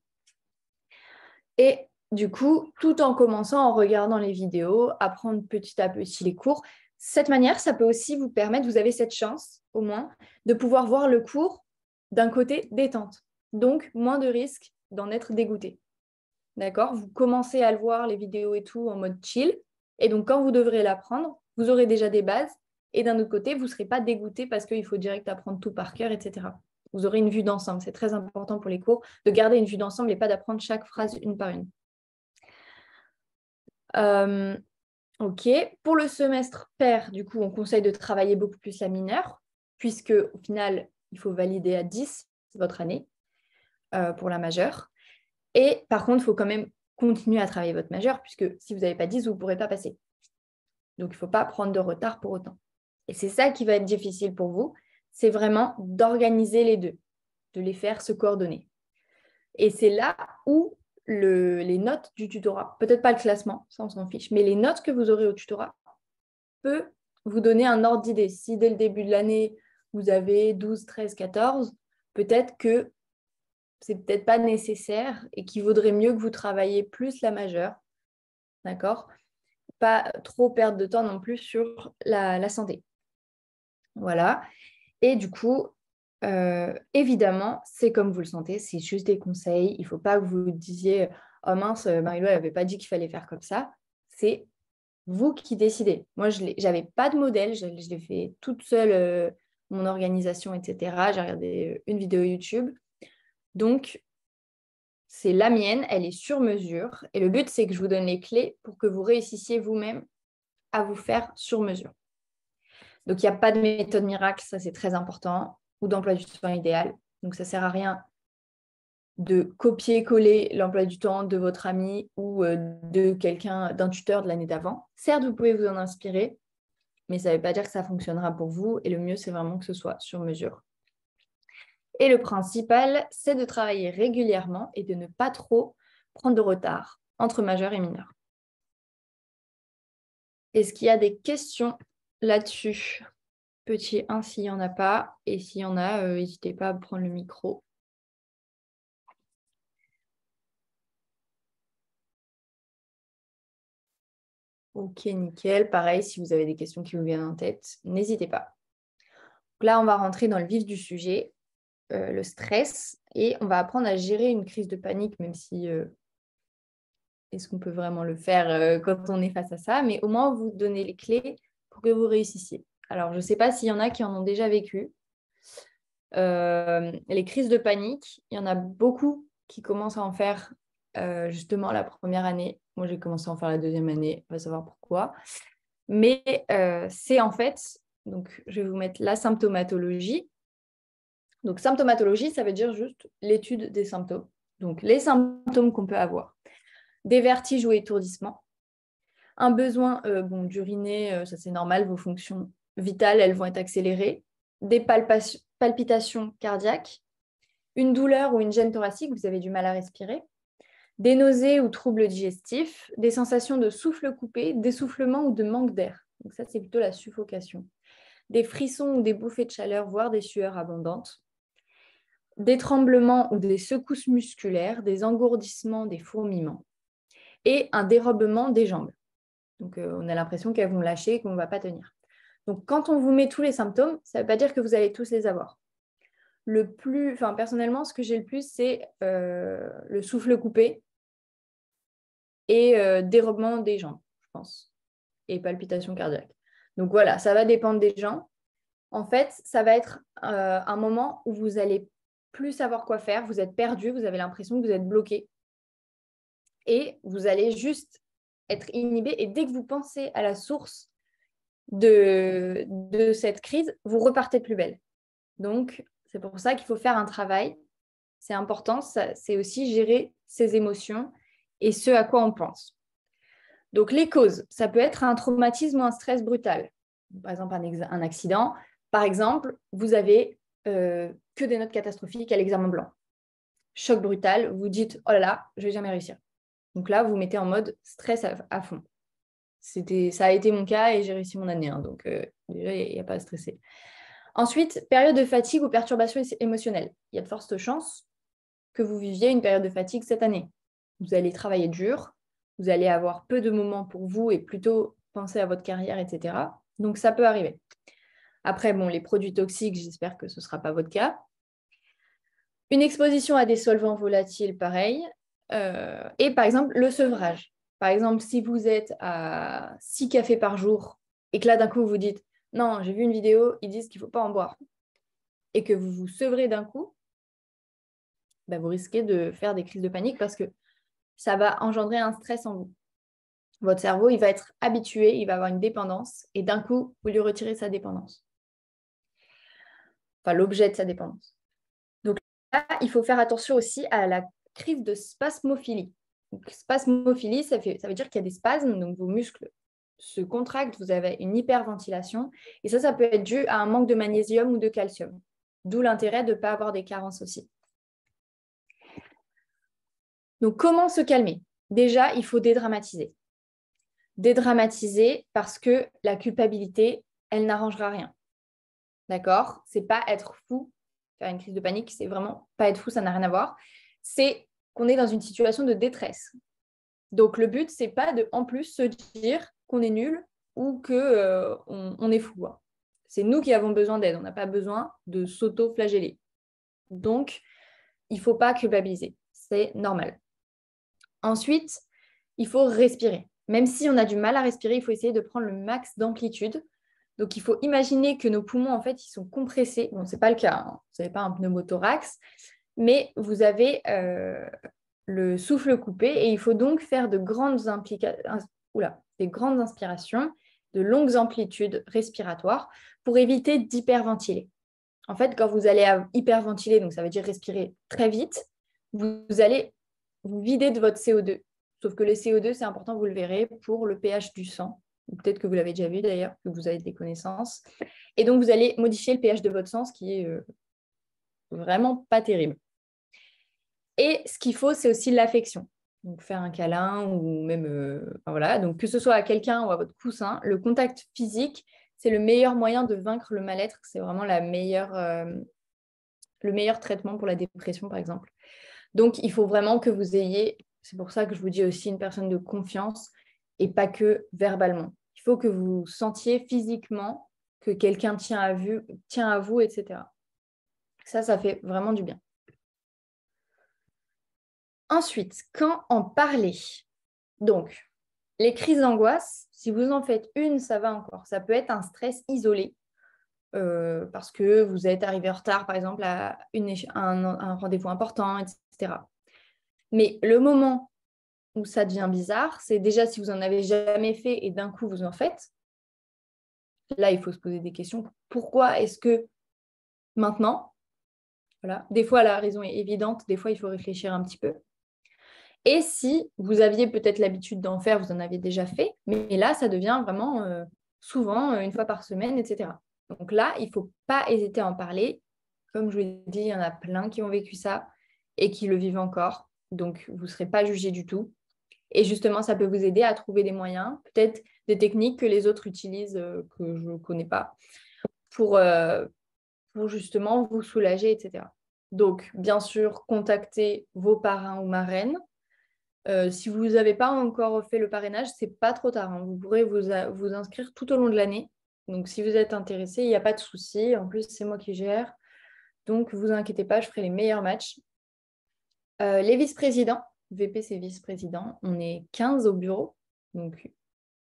Et du coup, tout en commençant en regardant les vidéos, apprendre petit à petit les cours. Cette manière, ça peut aussi vous permettre, vous avez cette chance au moins, de pouvoir voir le cours d'un côté détente. Donc, moins de risques d'en être dégoûté. D'accord? Vous commencez à le voir, les vidéos et tout, en mode chill. Et donc, quand vous devrez l'apprendre, vous aurez déjà des bases. Et d'un autre côté, vous ne serez pas dégoûté parce qu'il faut direct apprendre tout par cœur, etc. Vous aurez une vue d'ensemble. C'est très important pour les cours de garder une vue d'ensemble et pas d'apprendre chaque phrase une par une. OK. Pour le semestre pair, du coup, on conseille de travailler beaucoup plus la mineure, puisque au final, il faut valider à 10 votre année pour la majeure. Et par contre, il faut quand même continuer à travailler votre majeure, puisque si vous n'avez pas 10, vous ne pourrez pas passer. Donc, il ne faut pas prendre de retard pour autant. Et c'est ça qui va être difficile pour vous, c'est vraiment d'organiser les deux, de les faire se coordonner. Et c'est là où les notes du tutorat, peut-être pas le classement, ça on s'en fiche, mais les notes que vous aurez au tutorat peut vous donner un ordre d'idée. Si dès le début de l'année, vous avez 12, 13, 14, peut-être que c'est peut-être pas nécessaire et qu'il vaudrait mieux que vous travailliez plus la majeure, d'accord? Pas trop perdre de temps non plus sur la santé. Voilà. Et du coup, évidemment, c'est comme vous le sentez, c'est juste des conseils. Il ne faut pas que vous disiez « Oh mince, Marie-Lou, elle n'avait pas dit qu'il fallait faire comme ça ». C'est vous qui décidez. Moi, je n'avais pas de modèle, je l'ai fait toute seule, mon organisation, etc. J'ai regardé une vidéo YouTube. Donc, c'est la mienne, elle est sur mesure. Et le but, c'est que je vous donne les clés pour que vous réussissiez vous-même à vous faire sur mesure. Donc, il n'y a pas de méthode miracle, ça c'est très important, ou d'emploi du temps idéal. Donc, ça ne sert à rien de copier-coller l'emploi du temps de votre ami ou de quelqu'un, d'un tuteur de l'année d'avant. Certes, vous pouvez vous en inspirer, mais ça ne veut pas dire que ça fonctionnera pour vous. Et le mieux, c'est vraiment que ce soit sur mesure. Et le principal, c'est de travailler régulièrement et de ne pas trop prendre de retard entre majeur et mineur. Est-ce qu'il y a des questions là-dessus? Petit 1 s'il n'y en a pas. Et s'il y en a, n'hésitez pas à prendre le micro. Ok, nickel. Pareil, si vous avez des questions qui vous viennent en tête, n'hésitez pas. Donc là, on va rentrer dans le vif du sujet, le stress. Et on va apprendre à gérer une crise de panique, même si est-ce qu'on peut vraiment le faire quand on est face à ça? Mais au moins, vous donner les clés pour que vous réussissiez. Alors, je ne sais pas s'il y en a qui en ont déjà vécu. Les crises de panique, il y en a beaucoup qui commencent à en faire justement la première année. Moi, j'ai commencé à en faire la deuxième année, on va savoir pourquoi. Mais c'est en fait, donc je vais vous mettre la symptomatologie. Donc, symptomatologie, ça veut dire juste l'étude des symptômes. Donc, les symptômes qu'on peut avoir. Des vertiges ou étourdissements. Un besoin d'uriner, ça c'est normal, vos fonctions vitales, elles vont être accélérées. Des palpitations cardiaques. Une douleur ou une gêne thoracique, vous avez du mal à respirer. Des nausées ou troubles digestifs. Des sensations de souffle coupé, d'essoufflement ou de manque d'air. Donc ça, c'est plutôt la suffocation. Des frissons ou des bouffées de chaleur, voire des sueurs abondantes. Des tremblements ou des secousses musculaires, des engourdissements, des fourmillements. Et un dérobement des jambes. Donc, on a l'impression qu'elles vont lâcher et qu'on ne va pas tenir. Donc, quand on vous met tous les symptômes, ça ne veut pas dire que vous allez tous les avoir. Personnellement, ce que j'ai le plus, c'est le souffle coupé et dérobement des jambes, je pense, et palpitations cardiaques. Donc, voilà, ça va dépendre des gens. En fait, ça va être un moment où vous allez plus savoir quoi faire, vous êtes perdu, vous avez l'impression que vous êtes bloqué. Et vous allez juste être inhibé. Et dès que vous pensez à la source de cette crise, vous repartez de plus belle. Donc, c'est pour ça qu'il faut faire un travail. C'est important, c'est aussi gérer ses émotions et ce à quoi on pense. Donc, les causes, ça peut être un traumatisme ou un stress brutal. Par exemple, un accident. Par exemple, vous avez que des notes catastrophiques à l'examen blanc. Choc brutal, vous dites « Oh là là, je ne vais jamais réussir ». Donc là, vous mettez en mode stress à fond. Ça a été mon cas et j'ai réussi mon année. Donc, déjà, il n'y a pas à stresser. Ensuite, période de fatigue ou perturbation émotionnelle. Il y a de fortes chances que vous viviez une période de fatigue cette année. Vous allez travailler dur, vous allez avoir peu de moments pour vous et plutôt penser à votre carrière, etc. Donc, ça peut arriver. Après, les produits toxiques, j'espère que ce ne sera pas votre cas. Une exposition à des solvants volatiles, pareil. Et par exemple, le sevrage. Par exemple, si vous êtes à 6 cafés par jour et que là, d'un coup, vous dites « Non, j'ai vu une vidéo, ils disent qu'il ne faut pas en boire » et que vous vous sevrez d'un coup, vous risquez de faire des crises de panique parce que ça va engendrer un stress en vous. Votre cerveau, il va être habitué, il va avoir une dépendance et d'un coup, vous lui retirez sa dépendance. Enfin, l'objet de sa dépendance. Donc là, il faut faire attention aussi à la crise de spasmophilie. Donc, spasmophilie, ça veut dire qu'il y a des spasmes, donc vos muscles se contractent, vous avez une hyperventilation. Et ça peut être dû à un manque de magnésium ou de calcium. D'où l'intérêt de ne pas avoir des carences aussi. Donc, comment se calmer? Déjà, il faut dédramatiser. Dédramatiser parce que la culpabilité, elle n'arrangera rien. D'accord? C'est pas être fou, faire une crise de panique, c'est vraiment pas être fou, ça n'a rien à voir. C'est qu'on est dans une situation de détresse. Donc, le but, c'est pas de, en plus, se dire qu'on est nul ou qu'on est fou. Hein. C'est nous qui avons besoin d'aide. On n'a pas besoin de s'auto-flageller. Donc, il ne faut pas culpabiliser. C'est normal. Ensuite, il faut respirer. Même si on a du mal à respirer, il faut essayer de prendre le max d'amplitude. Donc, il faut imaginer que nos poumons, en fait, ils sont compressés. Bon, ce n'est pas le cas. Hein. Vous n'avez pas un pneumothorax. Mais vous avez le souffle coupé et il faut donc faire des grandes inspirations, de longues amplitudes respiratoires pour éviter d'hyperventiler. En fait, quand vous allez hyperventiler, donc ça veut dire respirer très vite, vous allez vous vider de votre CO2. Sauf que le CO2, c'est important, vous le verrez, pour le pH du sang. Peut-être que vous l'avez déjà vu d'ailleurs, que vous avez des connaissances. Et donc, vous allez modifier le pH de votre sang, ce qui est vraiment pas terrible. Et ce qu'il faut, c'est aussi l'affection. Donc, faire un câlin ou même, voilà. Donc, que ce soit à quelqu'un ou à votre coussin, le contact physique, c'est le meilleur moyen de vaincre le mal-être. C'est vraiment le meilleur traitement pour la dépression, par exemple. Donc, il faut vraiment que vous ayez, c'est pour ça que je vous dis aussi une personne de confiance et pas que verbalement. Il faut que vous sentiez physiquement que quelqu'un tient à vous, etc. Ça fait vraiment du bien. Ensuite, quand en parler? Donc, les crises d'angoisse, si vous en faites une, ça va encore. Ça peut être un stress isolé parce que vous êtes arrivé en retard, par exemple, à un rendez-vous important, etc. Mais le moment où ça devient bizarre, c'est déjà si vous n'en avez jamais fait et d'un coup vous en faites. Là, il faut se poser des questions. Pourquoi est-ce que maintenant? Voilà. Des fois, la raison est évidente. Des fois, il faut réfléchir un petit peu. Et si vous aviez peut-être l'habitude d'en faire, vous en aviez déjà fait, mais là, ça devient vraiment souvent, une fois par semaine, etc. Donc là, il ne faut pas hésiter à en parler. Comme je vous l'ai dit, il y en a plein qui ont vécu ça et qui le vivent encore. Donc, vous ne serez pas jugé du tout. Et justement, ça peut vous aider à trouver des moyens, peut-être des techniques que les autres utilisent, que je ne connais pas, pour justement vous soulager, etc. Donc, bien sûr, contactez vos parrains ou marraines. Si vous n'avez pas encore fait le parrainage, ce n'est pas trop tard. Hein. Vous pourrez vous inscrire tout au long de l'année. Donc, si vous êtes intéressé, il n'y a pas de souci. En plus, c'est moi qui gère. Donc, ne vous inquiétez pas, je ferai les meilleurs matchs. Les vice-présidents, VP, c'est vice-président. On est 15 au bureau. Donc,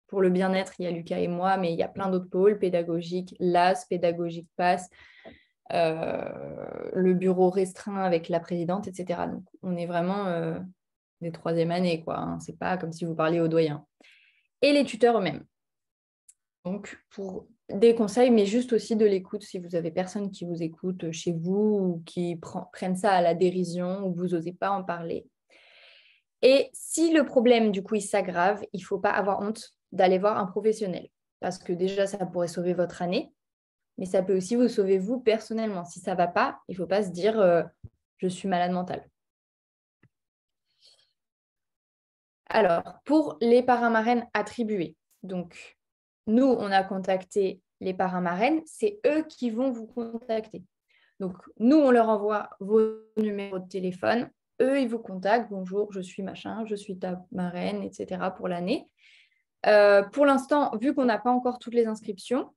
pour le bien-être, il y a Lucas et moi, mais il y a plein d'autres pôles, pédagogique, LAS, pédagogique PASS, le bureau restreint avec la présidente, etc. Donc, on est vraiment des troisième années, quoi. Hein. C'est pas comme si vous parliez aux doyens. Et les tuteurs eux-mêmes. Donc, pour des conseils, mais juste aussi de l'écoute, si vous avez personne qui vous écoute chez vous ou qui prennent ça à la dérision ou vous n'osez pas en parler. Et si le problème, du coup, il s'aggrave, il ne faut pas avoir honte d'aller voir un professionnel. Parce que déjà, ça pourrait sauver votre année, mais ça peut aussi vous sauver vous personnellement. Si ça ne va pas, il ne faut pas se dire je suis malade mentale. Alors, pour les parrains marraines attribués, donc nous, on a contacté les parrains marraines, c'est eux qui vont vous contacter. Donc, nous, on leur envoie vos numéros de téléphone. Eux, ils vous contactent. Bonjour, je suis machin, je suis ta marraine, etc. pour l'année. Pour l'instant, vu qu'on n'a pas encore toutes les inscriptions,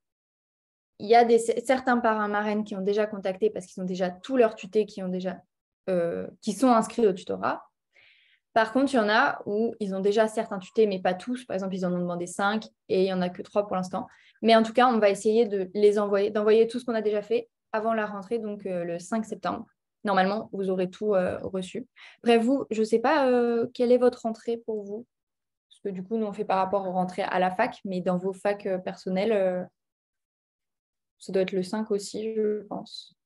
il y a certains parrains marraines qui ont déjà contacté parce qu'ils ont déjà tous leurs tutés qui sont inscrits au tutorat. Par contre, il y en a où ils ont déjà certains tutés, mais pas tous. Par exemple, ils en ont demandé 5 et il n'y en a que 3 pour l'instant. Mais en tout cas, on va essayer d'envoyer tout ce qu'on a déjà fait avant la rentrée, donc le 5 septembre. Normalement, vous aurez tout reçu. Bref, vous, je ne sais pas quelle est votre rentrée pour vous. Parce que du coup, nous, on fait par rapport aux rentrées à la fac, mais dans vos facs personnelles, ça doit être le 5 aussi, je pense.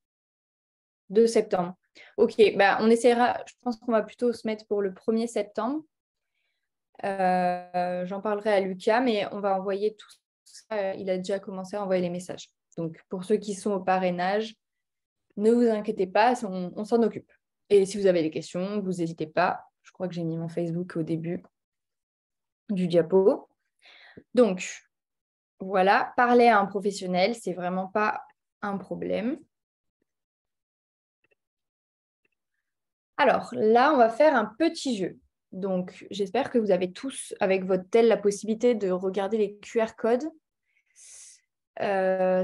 2 septembre. Ok, bah, on essaiera, je pense qu'on va plutôt se mettre pour le 1er septembre. J'en parlerai à Lucas, mais on va envoyer tout ça. Il a déjà commencé à envoyer les messages. Donc, pour ceux qui sont au parrainage, ne vous inquiétez pas, on s'en occupe. Et si vous avez des questions, vous n'hésitez pas. Je crois que j'ai mis mon Facebook au début du diapo. Donc, voilà, parler à un professionnel, c'est vraiment pas un problème. Alors, là, on va faire un petit jeu. Donc, j'espère que vous avez tous, avec votre tel, la possibilité de regarder les QR codes.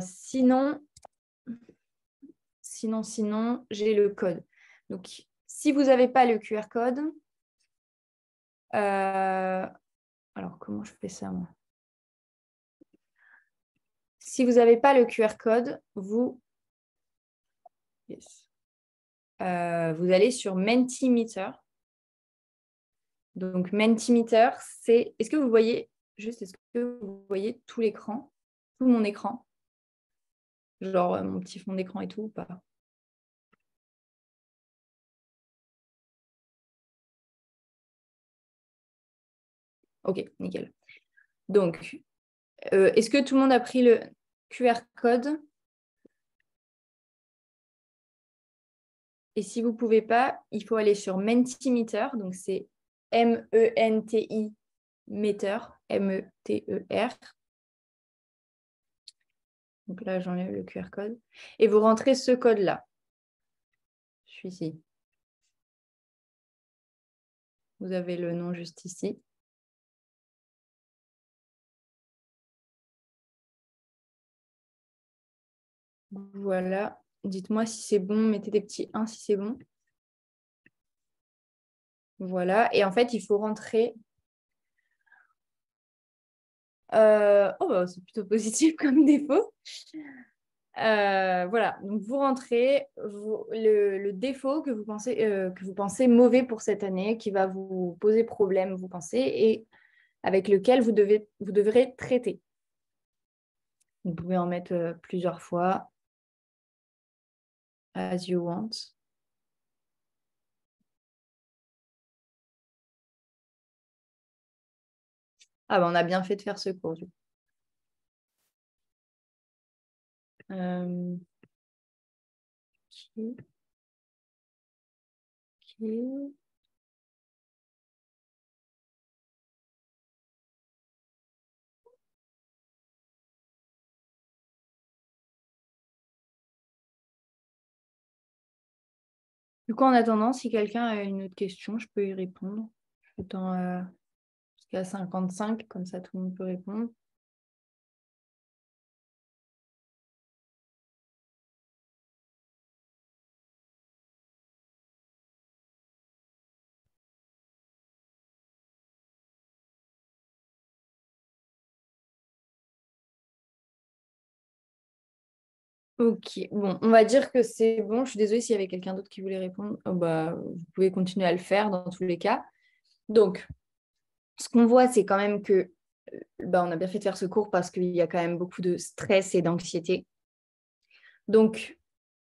Sinon, j'ai le code. Donc, si vous n'avez pas le QR code, alors comment je fais ça, moi? Si vous n'avez pas le QR code, vous allez sur Mentimeter. Donc, Mentimeter, c'est... Est-ce que vous voyez tout l'écran, tout mon écran? Genre mon petit fond d'écran et tout ou pas? Ok, nickel. Donc, est-ce que tout le monde a pris le QR code? Et si vous ne pouvez pas, il faut aller sur Mentimeter. Donc, c'est M-E-N-T-I, Meter, M-E-T-E-R. Donc là, j'enlève le QR code. Et vous rentrez ce code-là. Celui-ci. Vous avez le nom juste ici. Voilà. Dites-moi si c'est bon. Mettez des petits 1 si c'est bon. Voilà. Et en fait, il faut rentrer... c'est plutôt positif comme défaut. Voilà, donc vous rentrez le défaut que vous pensez mauvais pour cette année, qui va vous poser problème, vous pensez, et avec lequel vous devrez traiter. Vous pouvez en mettre plusieurs fois, as you want. Ah bah on a bien fait de faire ce cours. Du coup. Ok. Du coup, en attendant, si quelqu'un a une autre question, je peux y répondre. J'attends jusqu'à 55, comme ça tout le monde peut répondre. Ok, bon, on va dire que c'est bon. Je suis désolée s'il y avait quelqu'un d'autre qui voulait répondre. Vous pouvez continuer à le faire dans tous les cas. Donc, ce qu'on voit, c'est quand même que on a bien fait de faire ce cours parce qu'il y a quand même beaucoup de stress et d'anxiété. Donc,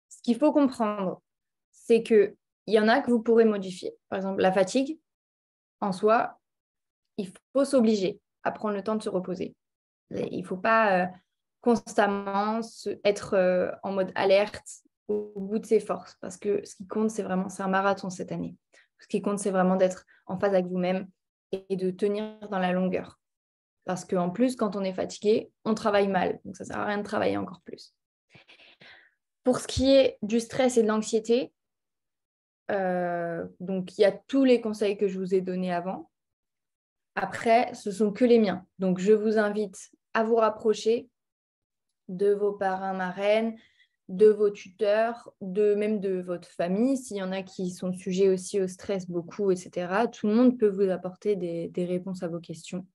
ce qu'il faut comprendre, c'est qu'il y en a que vous pourrez modifier. Par exemple, la fatigue, en soi, il faut s'obliger à prendre le temps de se reposer. Il ne faut pas constamment être en mode alerte au bout de ses forces parce que ce qui compte, c'est un marathon cette année. Ce qui compte, c'est vraiment d'être en phase avec vous-même et de tenir dans la longueur. Parce qu'en plus, quand on est fatigué, on travaille mal. Donc, ça ne sert à rien de travailler encore plus. Pour ce qui est du stress et de l'anxiété, donc il y a tous les conseils que je vous ai donnés avant. Après, ce sont que les miens. Donc, je vous invite à vous rapprocher de vos parrains, marraines, de vos tuteurs, même de votre famille, s'il y en a qui sont sujets aussi au stress beaucoup, etc. Tout le monde peut vous apporter des réponses à vos questions.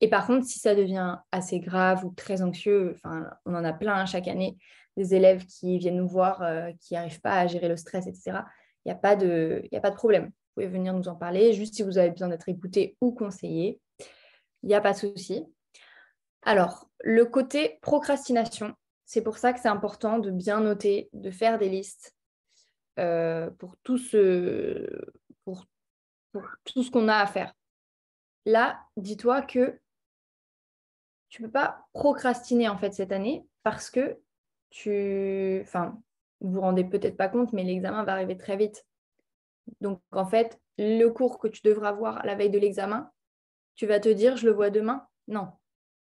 Et par contre, si ça devient assez grave ou très anxieux, on en a plein chaque année, des élèves qui viennent nous voir, qui n'arrivent pas à gérer le stress, etc. Il n'y a pas de problème. Vous pouvez venir nous en parler, juste si vous avez besoin d'être écouté ou conseillé. Il n'y a pas de souci. Alors, le côté procrastination, c'est pour ça que c'est important de bien noter, de faire des listes pour tout ce qu'on a à faire. là, dis-toi que tu ne peux pas procrastiner en fait cette année parce que vous vous rendez peut-être pas compte, mais l'examen va arriver très vite. Donc en fait, le cours que tu devras voir à la veille de l'examen, tu vas te dire, je le vois demain? Non,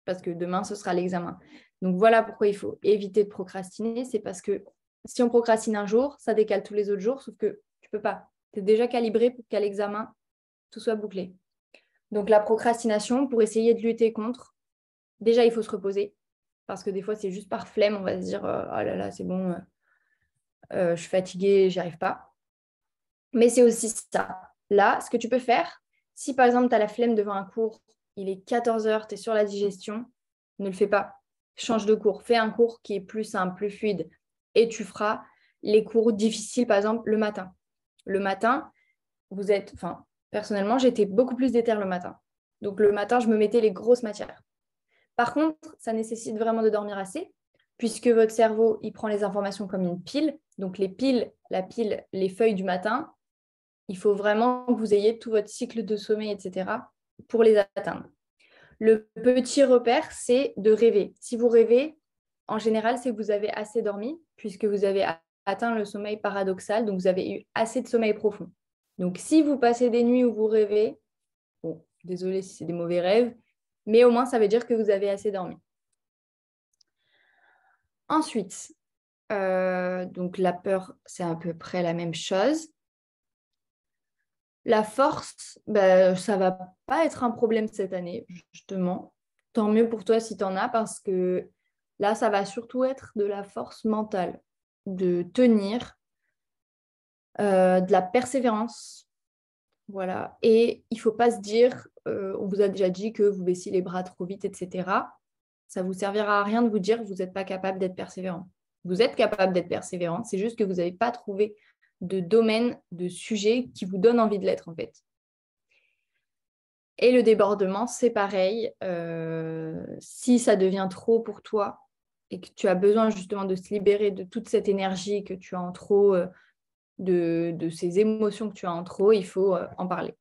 parce que demain, ce sera l'examen. Donc voilà pourquoi il faut éviter de procrastiner. C'est parce que si on procrastine un jour, ça décale tous les autres jours, sauf que tu ne peux pas. Tu es déjà calibré pour qu'à l'examen, tout soit bouclé. Donc la procrastination, pour essayer de lutter contre, déjà, il faut se reposer. Parce que des fois, c'est juste par flemme, on va se dire, oh là là, c'est bon, je suis fatiguée, j'y arrive pas. Mais c'est aussi ça. Là, ce que tu peux faire, si par exemple, tu as la flemme devant un cours, il est 14 heures, tu es sur la digestion, ne le fais pas. Change de cours. Fais un cours qui est plus simple, plus fluide. Et tu feras les cours difficiles, par exemple, le matin. Le matin, personnellement, j'étais beaucoup plus déter le matin. Donc le matin, je me mettais les grosses matières. Par contre, ça nécessite vraiment de dormir assez, puisque votre cerveau, il prend les informations comme une pile. Donc les piles, la pile, les feuilles du matin, il faut vraiment que vous ayez tout votre cycle de sommeil, etc., pour les atteindre. Le petit repère, c'est de rêver. Si vous rêvez, en général, c'est que vous avez assez dormi, puisque vous avez atteint le sommeil paradoxal, donc vous avez eu assez de sommeil profond. Donc si vous passez des nuits où vous rêvez, bon, désolé si c'est des mauvais rêves, mais au moins ça veut dire que vous avez assez dormi. Ensuite, donc la peur, c'est à peu près la même chose. La force, ça ne va pas être un problème cette année, justement. Tant mieux pour toi si tu en as, parce que là, ça va surtout être de la force mentale, de tenir, de la persévérance. Voilà. Et il ne faut pas se dire, on vous a déjà dit que vous baissiez les bras trop vite, etc. Ça ne vous servira à rien de vous dire que vous n'êtes pas capable d'être persévérant. Vous êtes capable d'être persévérant, c'est juste que vous n'avez pas trouvé de domaine, de sujet qui vous donne envie de l'être, en fait. Et le débordement, c'est pareil. Si ça devient trop pour toi et que tu as besoin justement de se libérer de toute cette énergie que tu as en trop, de ces émotions que tu as en trop, il faut en parler.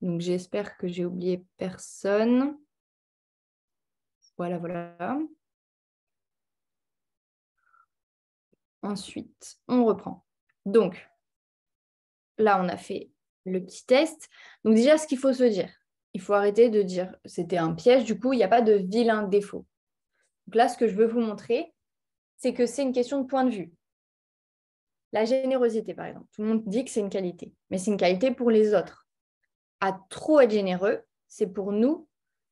Donc, j'espère que j'ai oublié personne. Voilà, voilà. Ensuite, on reprend. Donc, là, on a fait le petit test. Donc, déjà, ce qu'il faut se dire, il faut arrêter de dire c'était un piège. Du coup, il n'y a pas de vilain défaut. Donc là, ce que je veux vous montrer, c'est que c'est une question de point de vue. La générosité, par exemple. Tout le monde dit que c'est une qualité, mais c'est une qualité pour les autres. À trop être généreux, c'est pour nous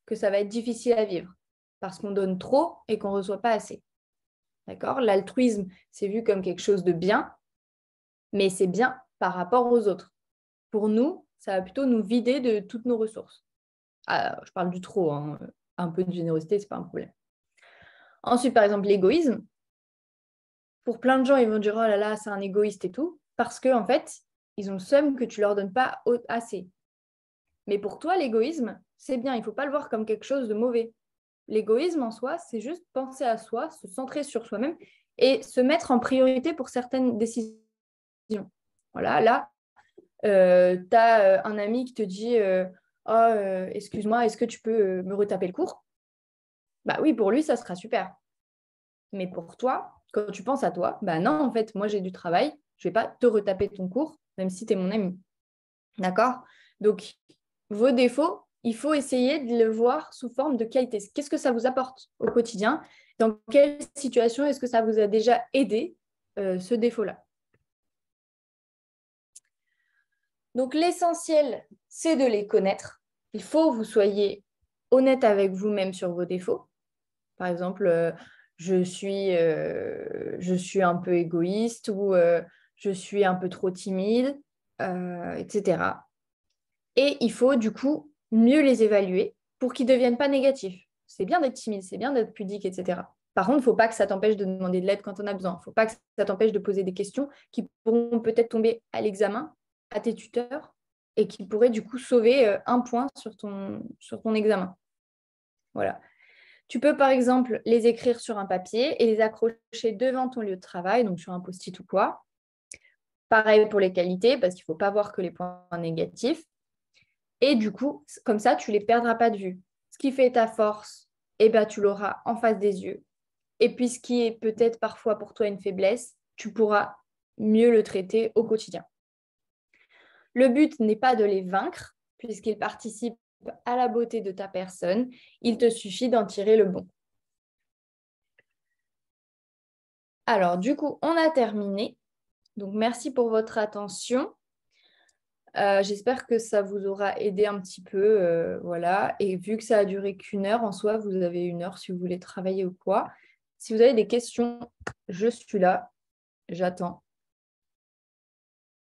que ça va être difficile à vivre parce qu'on donne trop et qu'on ne reçoit pas assez. D'accord? L'altruisme, c'est vu comme quelque chose de bien, mais c'est bien par rapport aux autres. Pour nous, ça va plutôt nous vider de toutes nos ressources. Ah, je parle du trop, hein. Un peu de générosité, ce n'est pas un problème. Ensuite, par exemple, l'égoïsme. Pour plein de gens, ils vont dire « Oh là là, c'est un égoïste et tout », parce qu'en fait, ils ont le seum que tu ne leur donnes pas assez. Mais pour toi, l'égoïsme, c'est bien. Il ne faut pas le voir comme quelque chose de mauvais. L'égoïsme en soi, c'est juste penser à soi, se centrer sur soi-même et se mettre en priorité pour certaines décisions. Voilà, là, tu as un ami qui te dit excuse-moi, est-ce que tu peux me retaper le cours? Bah oui, pour lui, ça sera super. Mais pour toi, quand tu penses à toi, bah non, en fait, moi, j'ai du travail, je ne vais pas te retaper ton cours, même si tu es mon ami. D'accord? Donc, vos défauts, il faut essayer de le voir sous forme de qualité. Qu'est-ce que ça vous apporte au quotidien? Dans quelle situation est-ce que ça vous a déjà aidé, ce défaut-là? Donc, l'essentiel, c'est de les connaître. Il faut que vous soyez honnête avec vous-même sur vos défauts. Par exemple, je suis un peu égoïste ou je suis un peu trop timide, etc. Et il faut du coup mieux les évaluer pour qu'ils ne deviennent pas négatifs. C'est bien d'être timide, c'est bien d'être pudique, etc. Par contre, il ne faut pas que ça t'empêche de demander de l'aide quand on a besoin. Il ne faut pas que ça t'empêche de poser des questions qui pourront peut-être tomber à l'examen, à tes tuteurs, et qui pourraient du coup sauver un point sur ton examen. Voilà. Tu peux par exemple les écrire sur un papier et les accrocher devant ton lieu de travail, donc sur un post-it ou quoi. Pareil pour les qualités, parce qu'il ne faut pas voir que les points négatifs. Et du coup, comme ça, tu ne les perdras pas de vue. Ce qui fait ta force, eh ben, tu l'auras en face des yeux. Et puis, ce qui est peut-être parfois pour toi une faiblesse, tu pourras mieux le traiter au quotidien. Le but n'est pas de les vaincre, puisqu'ils participent à la beauté de ta personne. Il te suffit d'en tirer le bon. Alors, du coup, on a terminé. Donc, merci pour votre attention. J'espère que ça vous aura aidé un petit peu. Voilà. Et vu que ça a duré qu'une heure, en soi, vous avez une heure si vous voulez travailler ou quoi. Si vous avez des questions, je suis là. J'attends.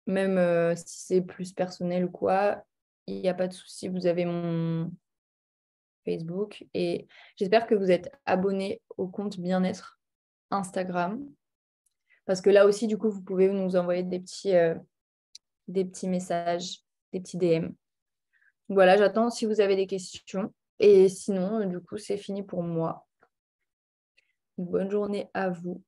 Même si c'est plus personnel ou quoi, il n'y a pas de souci. Vous avez mon Facebook. Et j'espère que vous êtes abonnés au compte Bien-être Instagram. Parce que là aussi, du coup, vous pouvez nous envoyer des petits messages, des petits DM. Voilà, j'attends si vous avez des questions. Et sinon, du coup, c'est fini pour moi. Bonne journée à vous.